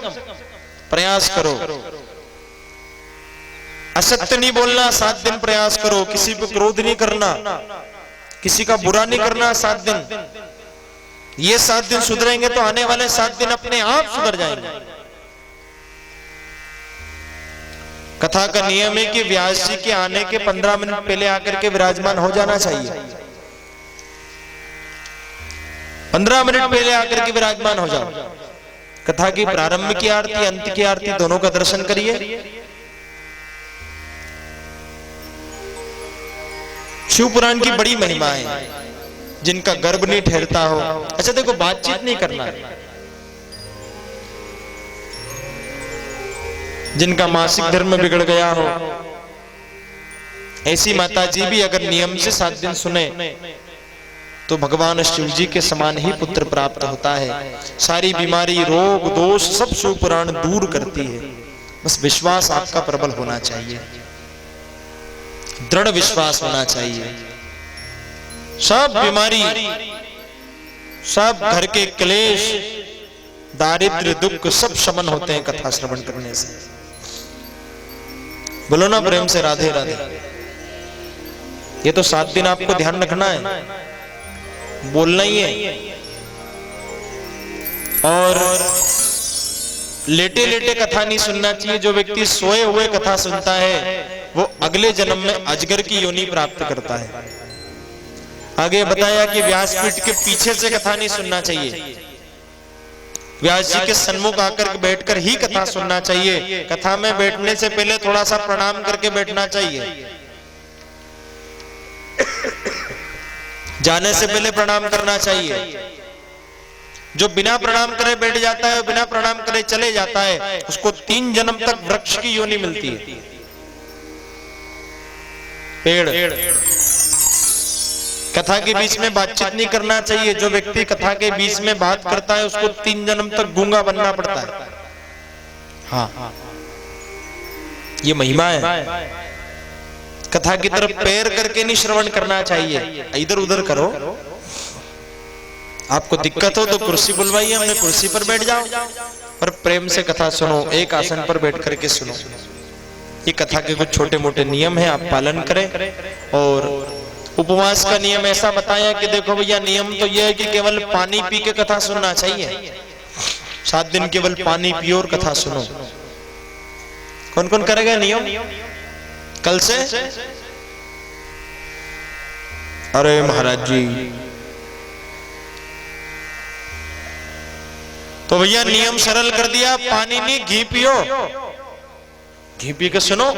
प्रयास करो। असत्य नहीं बोलना, 7 दिन प्रयास करो। किसी पे क्रोध नहीं करना, किसी का बुरा नहीं करना 7 दिन। ये 7 दिन सुधरेंगे तो आने वाले 7 दिन अपने आप सुधर जाएंगे। कथा का नियम है कि व्यास जी के आने के 15 मिनट पहले आकर के विराजमान हो जाना चाहिए। 15 मिनट पहले आकर के विराजमान हो जाओ। कथा की प्रारंभ की आरती, अंत की आरती दोनों का दर्शन करिए। शिव पुराण की बड़ी महिमा है, जिनका गर्भ नहीं ठहरता हो। अच्छा देखो, बातचीत नहीं करना है। जिनका मासिक धर्म बिगड़ गया हो, ऐसी माता जी भी अगर नियम से 7 दिन सुने तो भगवान शिव जी के समान ही पुत्र प्राप्त होता है। सारी बीमारी, रोग, दोष सब शिव पुराण दूर करती है। बस विश्वास आपका प्रबल होना चाहिए, दृढ़ विश्वास होना चाहिए। सब बीमारी, सब घर के क्लेश, दारिद्र्य, दुख सब शमन होते हैं कथा श्रवण करने से। बोलो ना प्रेम से राधे राधे। ये तो 7 दिन आपको ध्यान रखना है, बोलना ही है। और लेटे लेटे कथा नहीं सुनना चाहिए। जो व्यक्ति सोए हुए कथा सुनता है वो अगले जन्म में अजगर की योनि प्राप्त करता है। आगे बताया कि व्यासपीठ के पीछे से कथा नहीं सुनना चाहिए, व्यास जी के सन्मुख आकर बैठकर ही कथा सुनना चाहिए। कथा में बैठने से पहले थोड़ा सा प्रणाम करके बैठना चाहिए, जाने से पहले प्रणाम करना चाहिए। जो बिना प्रणाम करे बैठ जाता है, बिना प्रणाम करे चले जाता है, उसको 3 जन्म तक वृक्ष की योनि मिलती है, पेड़। कथा के बीच में बातचीत नहीं करना चाहिए। जो व्यक्ति कथा के बीच में बात करता है उसको 3 जन्म तक गूंगा बनना पड़ता है। हाँ, ये महिमा है। कथा की तरफ पैर करके नहीं श्रवण करना चाहिए, इधर उधर करो। आपको दिक्कत हो तो कुर्सी बुलवाइए, हमने कुर्सी पर बैठ जाओ और प्रेम से कथा सुनो। एक आसन पर बैठ करके सुनो। ये कथा के कुछ छोटे मोटे नियम हैं, आप पालन करें। और उपवास का नियम ऐसा बताया कि देखो भैया, नियम तो यह है कि केवल पानी पी के कथा सुनना चाहिए। 7 दिन केवल पानी पियो और कथा सुनो। कौन कौन करेगा नियम कल से? अरे महाराज जी, तो भैया नियम सरल कर दिया, पानी नहीं घी पियो, घी पी के सुनो।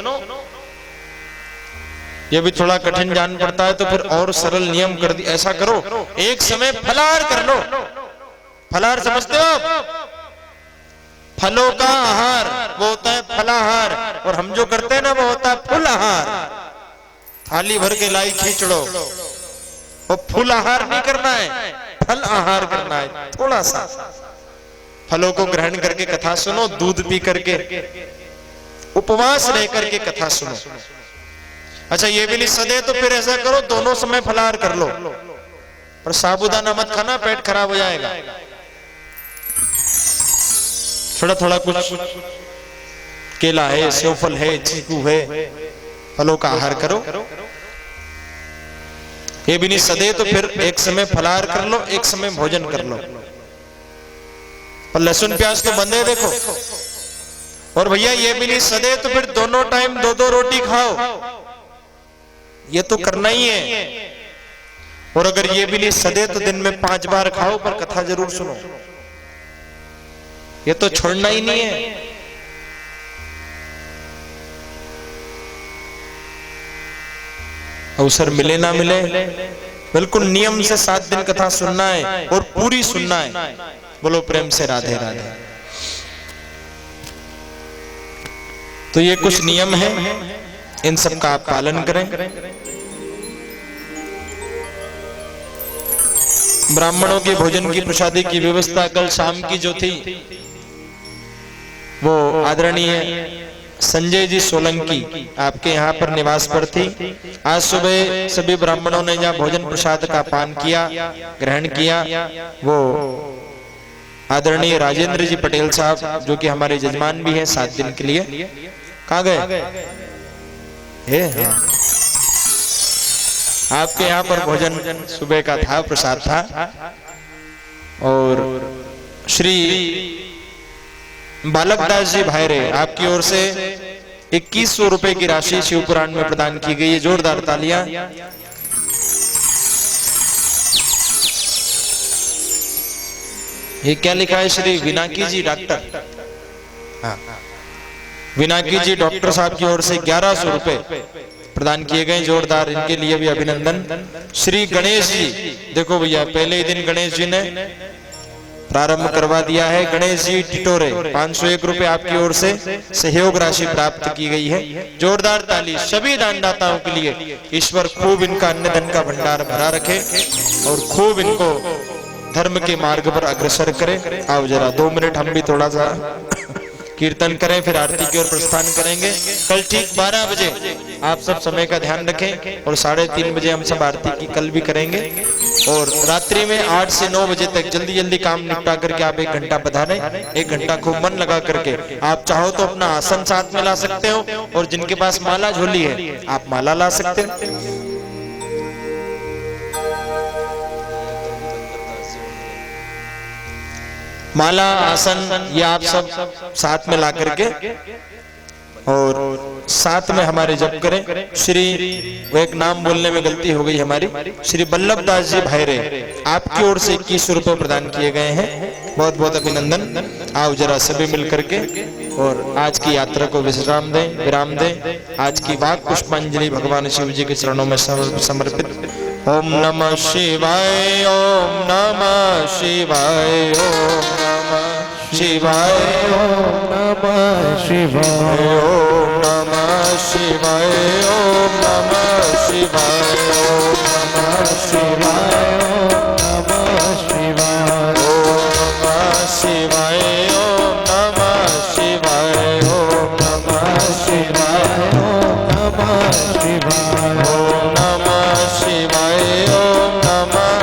ये भी थोड़ा कठिन जान पड़ता है, तो फिर और सरल नियम कर दिया। ऐसा करो, एक समय फलाहार कर लो। फलाहार समझते हो आप? फलों का आहार वो होता है फलाहार, और हम जो करते हैं ना वो होता है फुल आहार। थाली भर के लाई खींचड़ो, वो फुल आहार नहीं करना है, फल आहार करना है। थोड़ा सा फलों को ग्रहण करके कथा सुनो, दूध पी करके, उपवास रह करके कथा सुनो। अच्छा, ये भी नहीं सदे तो फिर ऐसा करो, दोनों समय फलाहार कर लो, पर साबूदाना मत खाना, पेट खराब हो जाएगा। थोड़ा थोड़ा कुछ केला है, सेवफल है, चीकू है, फलों का आहार करो। ये भी नहीं सदे तो फिर एक समय फलाहार कर लो, एक समय भोजन कर लो। और लहसुन प्याज तो बंद है देखो। और भैया ये भी नहीं सदे तो फिर दोनों टाइम 2-2 रोटी खाओ, ये तो करना ही है। और अगर ये भी नहीं सदे तो दिन में 5 बार खाओ, पर कथा जरूर सुनो, ये तो छोड़ना ही नहीं है। अवसर मिले ना मिले, बिल्कुल नियम से 7 दिन कथा सुनना है और पूरी सुनना है। बोलो प्रेम से राधे राधे। तो ये कुछ नियम है, इन सब का आप पालन करें। ब्राह्मणों के भोजन की प्रसादी की व्यवस्था कल शाम की जो थी वो आदरणीय संजय जी सोलंकी आपके यहाँ पर निवास पर थी। आज सुबह सभी ब्राह्मणों ने जहाँ भोजन प्रसाद का पान किया, ग्रहण किया, वो आदरणीय राजेंद्र जी पटेल साहब जो कि हमारे जजमान भी हैं 7 दिन के लिए, कहाँ गए? हाँ। आपके यहाँ पर भोजन सुबह का था, प्रसाद था। और श्री बालकदास जी भाईरे आपकी ओर से 2100 रुपए की राशि शिव पुराण में प्रदान की गई है। जोरदार तालियां। ये क्या लिखा है? श्री विनाकी जी डॉक्टर, हाँ, विनाकी जी डॉक्टर साहब की ओर से 1100 रुपए प्रदान किए गए। जोरदार इनके लिए भी अभिनंदन। श्री गणेश जी, देखो भैया पहले ही दिन गणेश जी ने प्रारंभ करवा दिया है। गणेश जी टिटोरे 501 रुपए आपकी ओर से सहयोग राशि प्राप्त की गई है। जोरदार ताली सभी दानदाताओं के लिए। ईश्वर खूब इनका अन्न धन का भंडार भरा रखे और खूब इनको धर्म के मार्ग पर अग्रसर करे। आओ जरा 2 मिनट हम भी थोड़ा सा कीर्तन करें, फिर आरती की ओर प्रस्थान करेंगे। कल ठीक 12 बजे आप सब समय का ध्यान रखें और 3:30 बजे हम सब आरती की कल भी करेंगे। और रात्रि में 8 से 9 बजे तक जल्दी जल्दी काम निपटा करके आप 1 घंटा पधारें। 1 घंटा खूब मन लगा करके आप चाहो तो अपना आसन साथ में ला सकते हो, और जिनके पास माला झोली है आप माला ला सकते हो। माला आसन ये आप सब साथ में ला करके और साथ में हमारे जप करें। श्री, वो एक नाम बोलने में गलती हो गई हमारी, श्री बल्लभ दास जी भाईरे आपकी ओर से 2100 रुपए प्रदान किए गए हैं। बहुत बहुत अभिनंदन। आओ जरा सभी मिल करके और आज की यात्रा को विश्राम दें, विराम दें। आज की वाक पुष्पांजलि भगवान शिव जी के चरणों में समर्पित। ओम नमः शिवाय, ओम नमः शिवाय, ओम नमः शिवाय, ओम नमः शिवाय, ओम नमः शिवाय, ओम नमः शिवाय, ओम नमः शिवाय, ओम नमः शिवाय, ओम नमः शिवाय, ओम नमः शिवाय, ओम नमः शिवाय, ओम नमः शिवाय, ओम नमः शिवाय, ओम नमः शिवाय, ओम नमः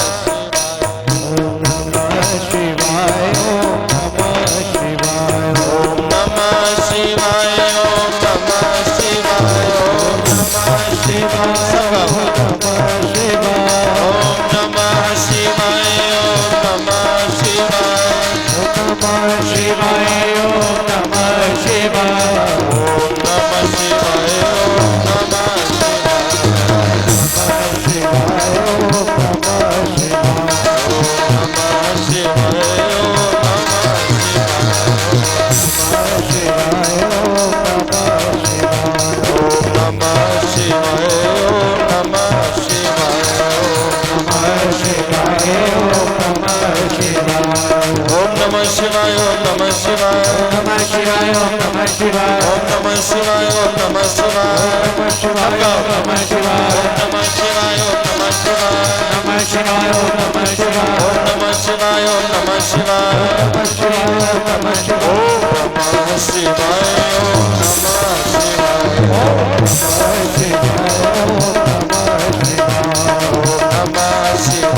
शिवाय, ओम नमः शिवाय, ओम नमः शिवाय, ओम नमः शिवाय। शिवाय ओम नमः शिवाय ओम नमः शिवाय नमः शिवाय नमः शिवाय ओम नमः शिवाय ओम नमः शिवाय नमः शिवाय नमः शिवाय ओम नमः शिवाय ओम नमः शिवाय नमः शिवाय नमः शिवाय ओम नमः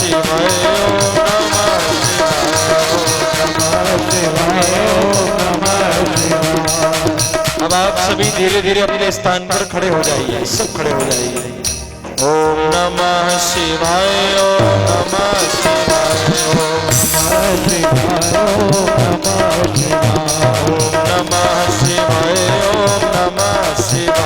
शिवाय ओम नमः शिवाय अब आप सभी धीरे धीरे अपने स्थान पर खड़े हो जाइए, सब खड़े हो जाइए। ओम नमः शिवाय ओम नमः शिवाय ओम नमः शिवाय ओम नमः शिवाय ओम नमः शिवाय ओम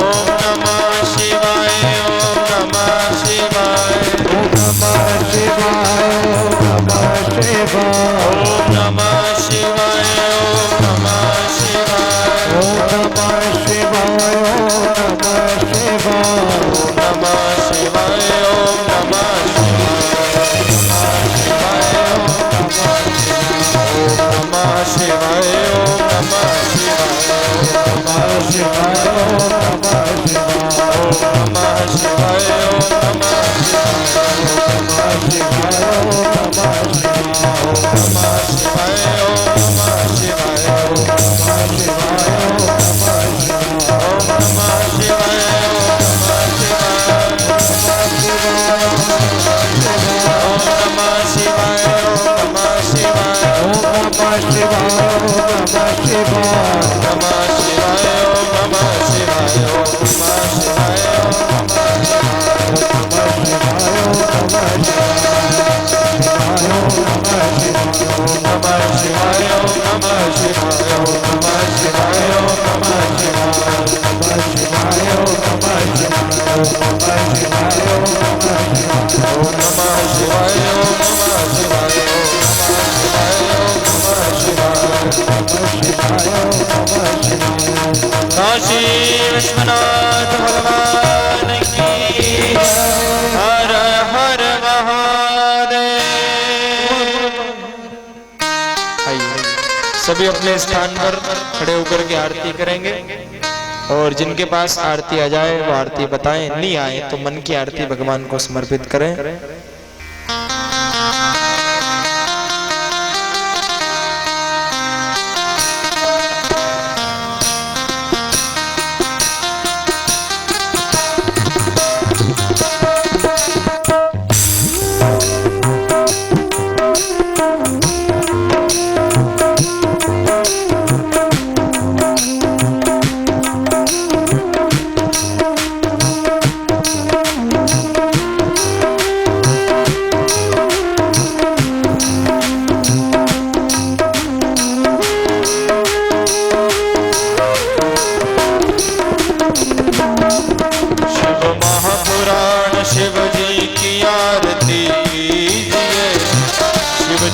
नमः शिवाय ओम नमः शिवाय ओम नमः शिवाय ओम नमः शिवाय ओम नमः शिवाय ओम नमः शिवाय ओम नमः शिवाय ओम नमः शिवाय ओम नमः शिवाय काशी विश्वनाथ भगवान की हर हर महादेव। आइए सभी अपने स्थान पर खड़े होकर के आरती करेंगे और जिनके पास आरती आ जाए वो आरती बताएं, नहीं आए तो मन की आरती भगवान को समर्पित करें।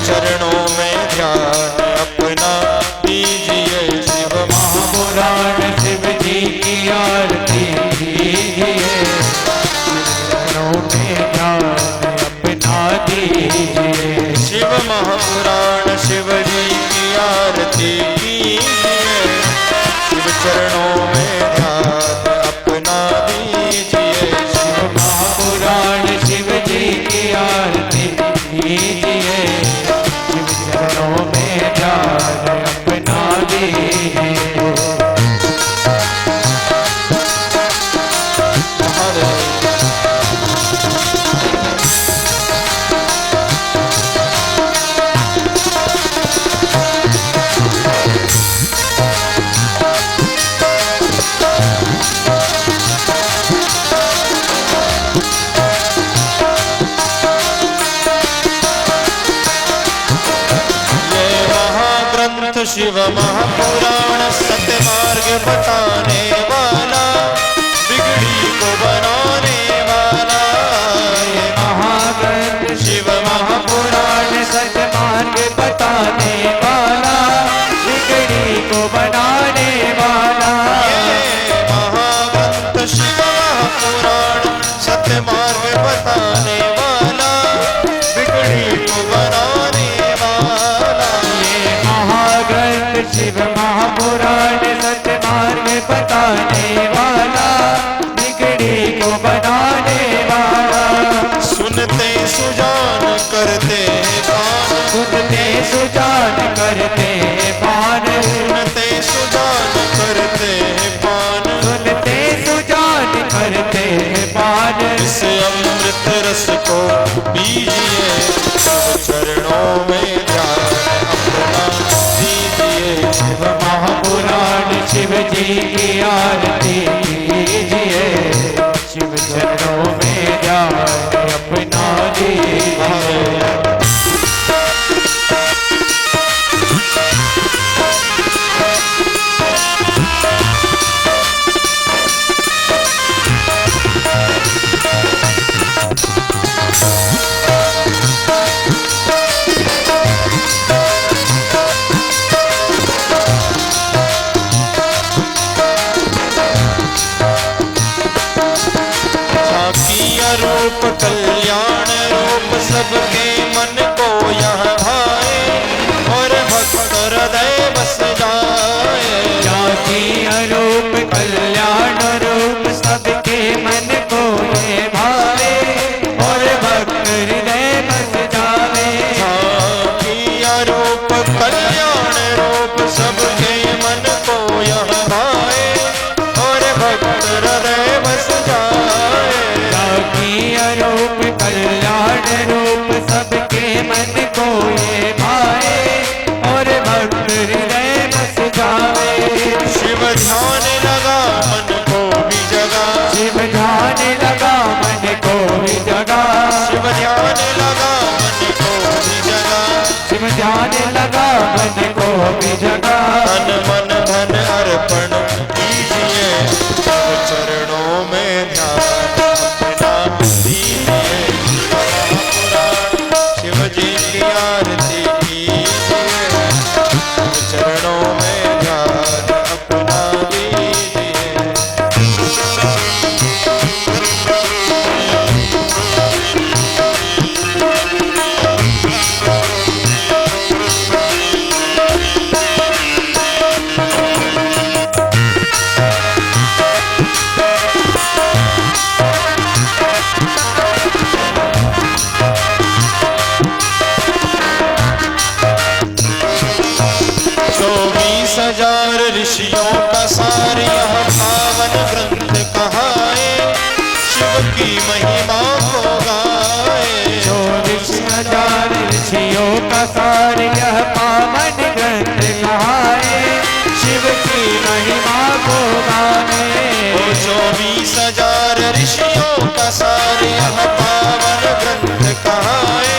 चरणों में ध्यान अपना दीजिए। शिव महापुराण शिव जी की आरती कीजिए, चरणों में ध्यान अपना दीजिए। शिव महापुराण शिव जी की आरती कीजिए, शिव चरणों में ध्यान अपना दीजिए। शिव महापुराण शिव जी की आरती कीजिए, चरणों में ध्यान अपना दीजिए। शिव महापुराण सत्य मार्ग बताने वाला, बिगड़ी को बनाने वाला। महाग्रंथ शिव महापुराण सत्य मार्ग बताने वाला, बिगड़ी को बनाने वाला। महाग्रंथ इस अमृत रस को पीजिए, शिव चरणों में ध्यान अपना दीजिए। शिव महापुराण शिव जी की आरती कीजिए, शिव चरणों में ध्यान अपना दीजिए। रूप कल्याण रूप सबके मन को यहाँ भाए, और भक्त हृदय बस जाए। जाति रूप कल्याण रूप सबके मन को ये भाए, और भक्त हृदय बस जावे। जाति रूप कल्याण रूप सबके मन को यहाँ भाए, और भक्त हृदय बस जाए। रूप कल्याण रूप सबके मन को ये भाए, और भक्त हृदय बस जावे। शिव ध्यान लगा मन को भी जगा, शिव ध्यान लगा मन को भी जगा, शिव ध्यान लगा मन को भी जगा, शिव ध्यान लगा मन को भी जगा। तन मन धन अर्पण कीजिए, शिव चरणों में ध्यान अपना दीजिए। शिव जी की आरती कीजिए, शिव चरणों में ध्यान अपना दीजिए। हजार ऋषियों का सार यह पावन ग्रंथ कहाए, शिव की महिमा को गाए। 24,000 ऋषियों का सार यह पावन ग्रंथ कहाए, शिव की महिमा को गाए। 24,000 ऋषियों का सार यह पावन ग्रंथ कहाए,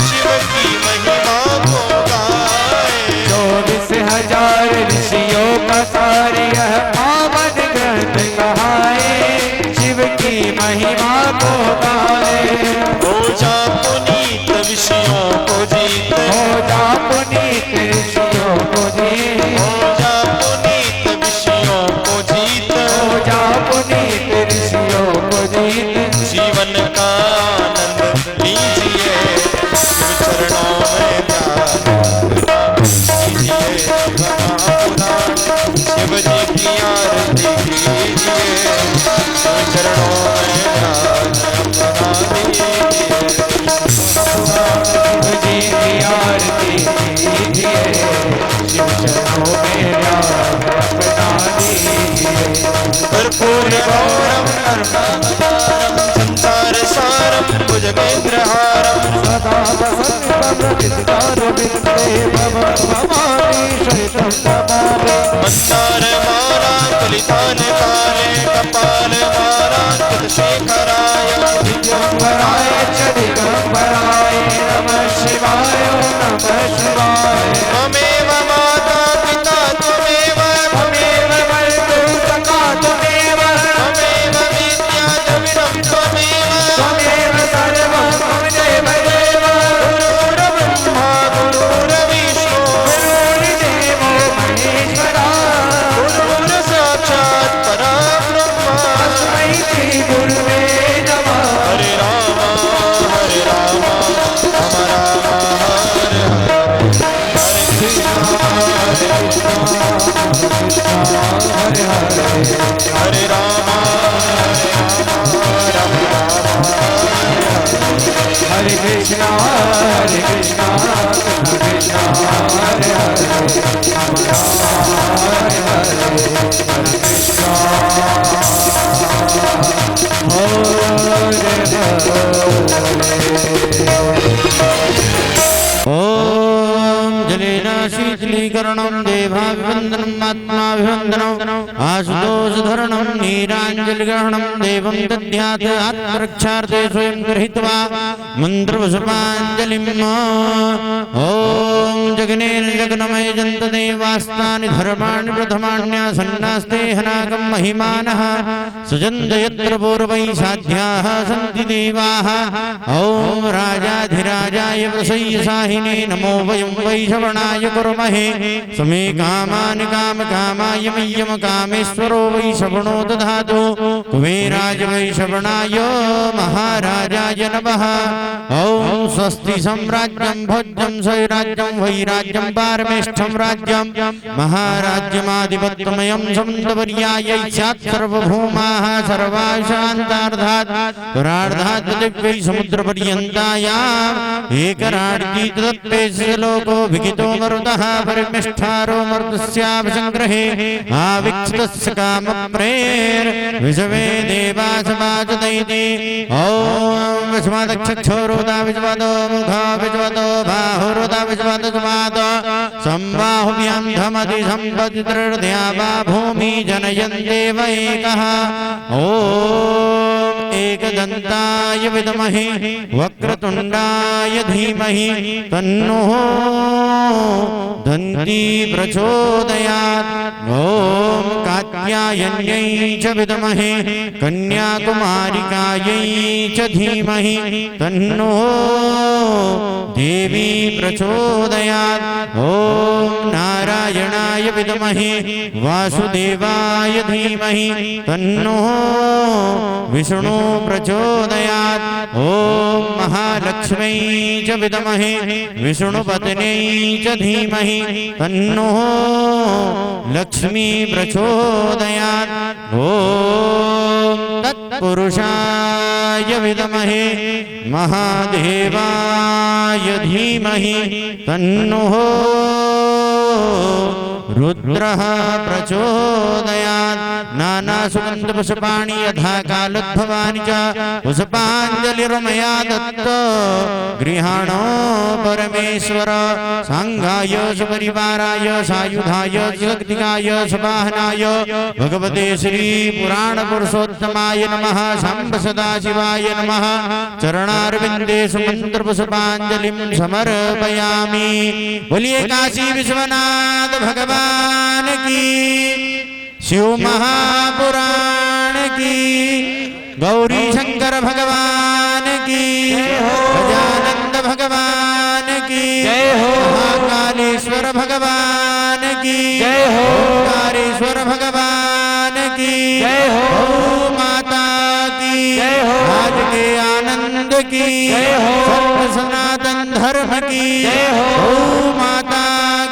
शिव की महिमा को गाए। 24,000 ऋषियों का सार यह पावन ग्रंथ कहाए, शिव की महिमा को गाए। हो जा पुनीत विषयों को जीत, हो जा पुनीत ऋषियों को जीत, हो जा पुनीत विषयों को जीत, हो जा पुनीत ऋषियों को जीत। जीवन का आनंद लीजिए, शिव चरणों में ध्यान कीजिए। शिव महापुराण शिव जी की आरती कीजिए, शिव चरणों में ध्यान अपना दीजिए। शिव जी की आरती कीजिए, शिव चरणों में ध्यान अपना दीजिए। कर्पूर गौरम नर्मदारम संसार सारम भुजगेन्द्रहारम, सदा वसन्तप्रविष्टार विद्ये भवानी शैतं नमामि। मंदार माला तुलितान काले, कपाल माला तुलशेखराय, दिगंबराय च दिगंबराय, नमः शिवाय नमः शिवाय। त्वमेव माता पिता त्वमेव, त्वमेव बन्धुः सखा त्वमेव, त्वमेव विद्या द्रविणं त्वमेव, त्वमेव सर्वं मम देव देव। गुरुर्ब्रह्मा गुरुर्विष्णु गुरुर्देवो महेश्वरः, गुरुर्साक्षात् परब्रह्म, तस्मै श्री गुरुवे नमः। हरे राम राम हरे हरे, हरे कृष्ण हरे हरे, हरे राम राम राम हरे कृष्णा कृष्णा कृष्णा हरे हरे, हरे हरे, हरे कृष्णा हरे ओम जलेन शीतलीकरणं देवाभिवन्दनम् आत्माभिवन्दनम् आशुतोषधरणं नीराञ्जलिग्रहणं देवं दद्यात् आत्मरक्षार्थे स्वयं गृहीत्वा मन्त्रपुष्पाञ्जलिम् ओम जगनेन जगनमय जन्त देवास्तानि धर्माणि प्रथमान्यासन्नास्ते हनाकं महिमानः सजन्त यत्र पूर्वैः साध्याः सन्ति देवाः ओम राजाधिराजाय प्रसय्य साहिने नमो वयं वैशवणाय कुर्महे समे कामानि कामकामाय मह्यम कामेश्वरो वैशवणो दधातु कुबेराज वैशवणाय महाराजाय नमः ओम स्वस्ति सम्राज्यं भोज्यं स्वैराज्यं वैराज्यं पारमेष्ठं राज्यं महाराज्यमाधिपत्यमयं समुद्रपर्याय स्यात् सर्वभौमाः सर्वाशान्तार्धात् परार्धात् दिव्यै समुद्रपर्यन्तायाम् एकराड्जी तत्पेस्य लोको विगितो मरुतः परिमिष्ठारो मरुतस्याभिसङ्ग्रहे आविक्षितस्य कामप्रेर विषवे देवासमाचदैति ॐ विश्वादक्षक्षोरुदा विश्वादो मुखा विश्वादो बाहुरुदा विश्वादो सुमादो सम्बाहुभ्यां धमति सम्पतिर्द्यावा भूमि जनयन् देव एकः ॐ एकदन्ताय विद्महे वक्रतुण्डाय धीमहि तन्नो दन्ती प्रचोदयात् ॐ कात्यायन्यै च विद्महे कन्याकुमारिकायै च धीमहि तन्नो देवी प्रचोदयात् ॐ नारायणाय विद्महे वासुदेवाय धीमहि तन्नो विष्णु प्रचोदयात् ॐ महालक्ष्म्यै च विद्महे विष्णुपत्न्यै च धीमहि तन्नो लक्ष्मी प्रचोदयात् ॐ तत्पुरुषाय विद्महे महादेवाय धीमहि तन्नो रुद्रः प्रचोदयात् नानासुगन्धपुष्पाणि यथा कालोद्भवानि च पुष्पाञ्जलिर्मया दत्त गृहाणो परमेश्वर सांघाय सपरिवाराय सायुधाय शक्तिकाय सवाहनाय भगवते श्री पुराणपुरुषोत्तमाय नमः शम्भ सदाशिवाय नमः चरणारविन्दे सुमन्त्रपुष्पाञ्जलिं समर्पयामि। बोलिए काशी विश्वनाथ भगवान की, शिव महापुराण की, गौरी शंकर भगवान की, गजानंद भगवान की, महाकालेश्वर भगवान की, ओंकारेश्वर भगवान की, गौ माता की, राज के आनंद की, सर्व सनातन धर्म की, गौ माता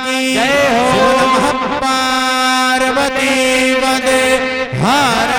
की, शिव नमः पार्वती वदे हर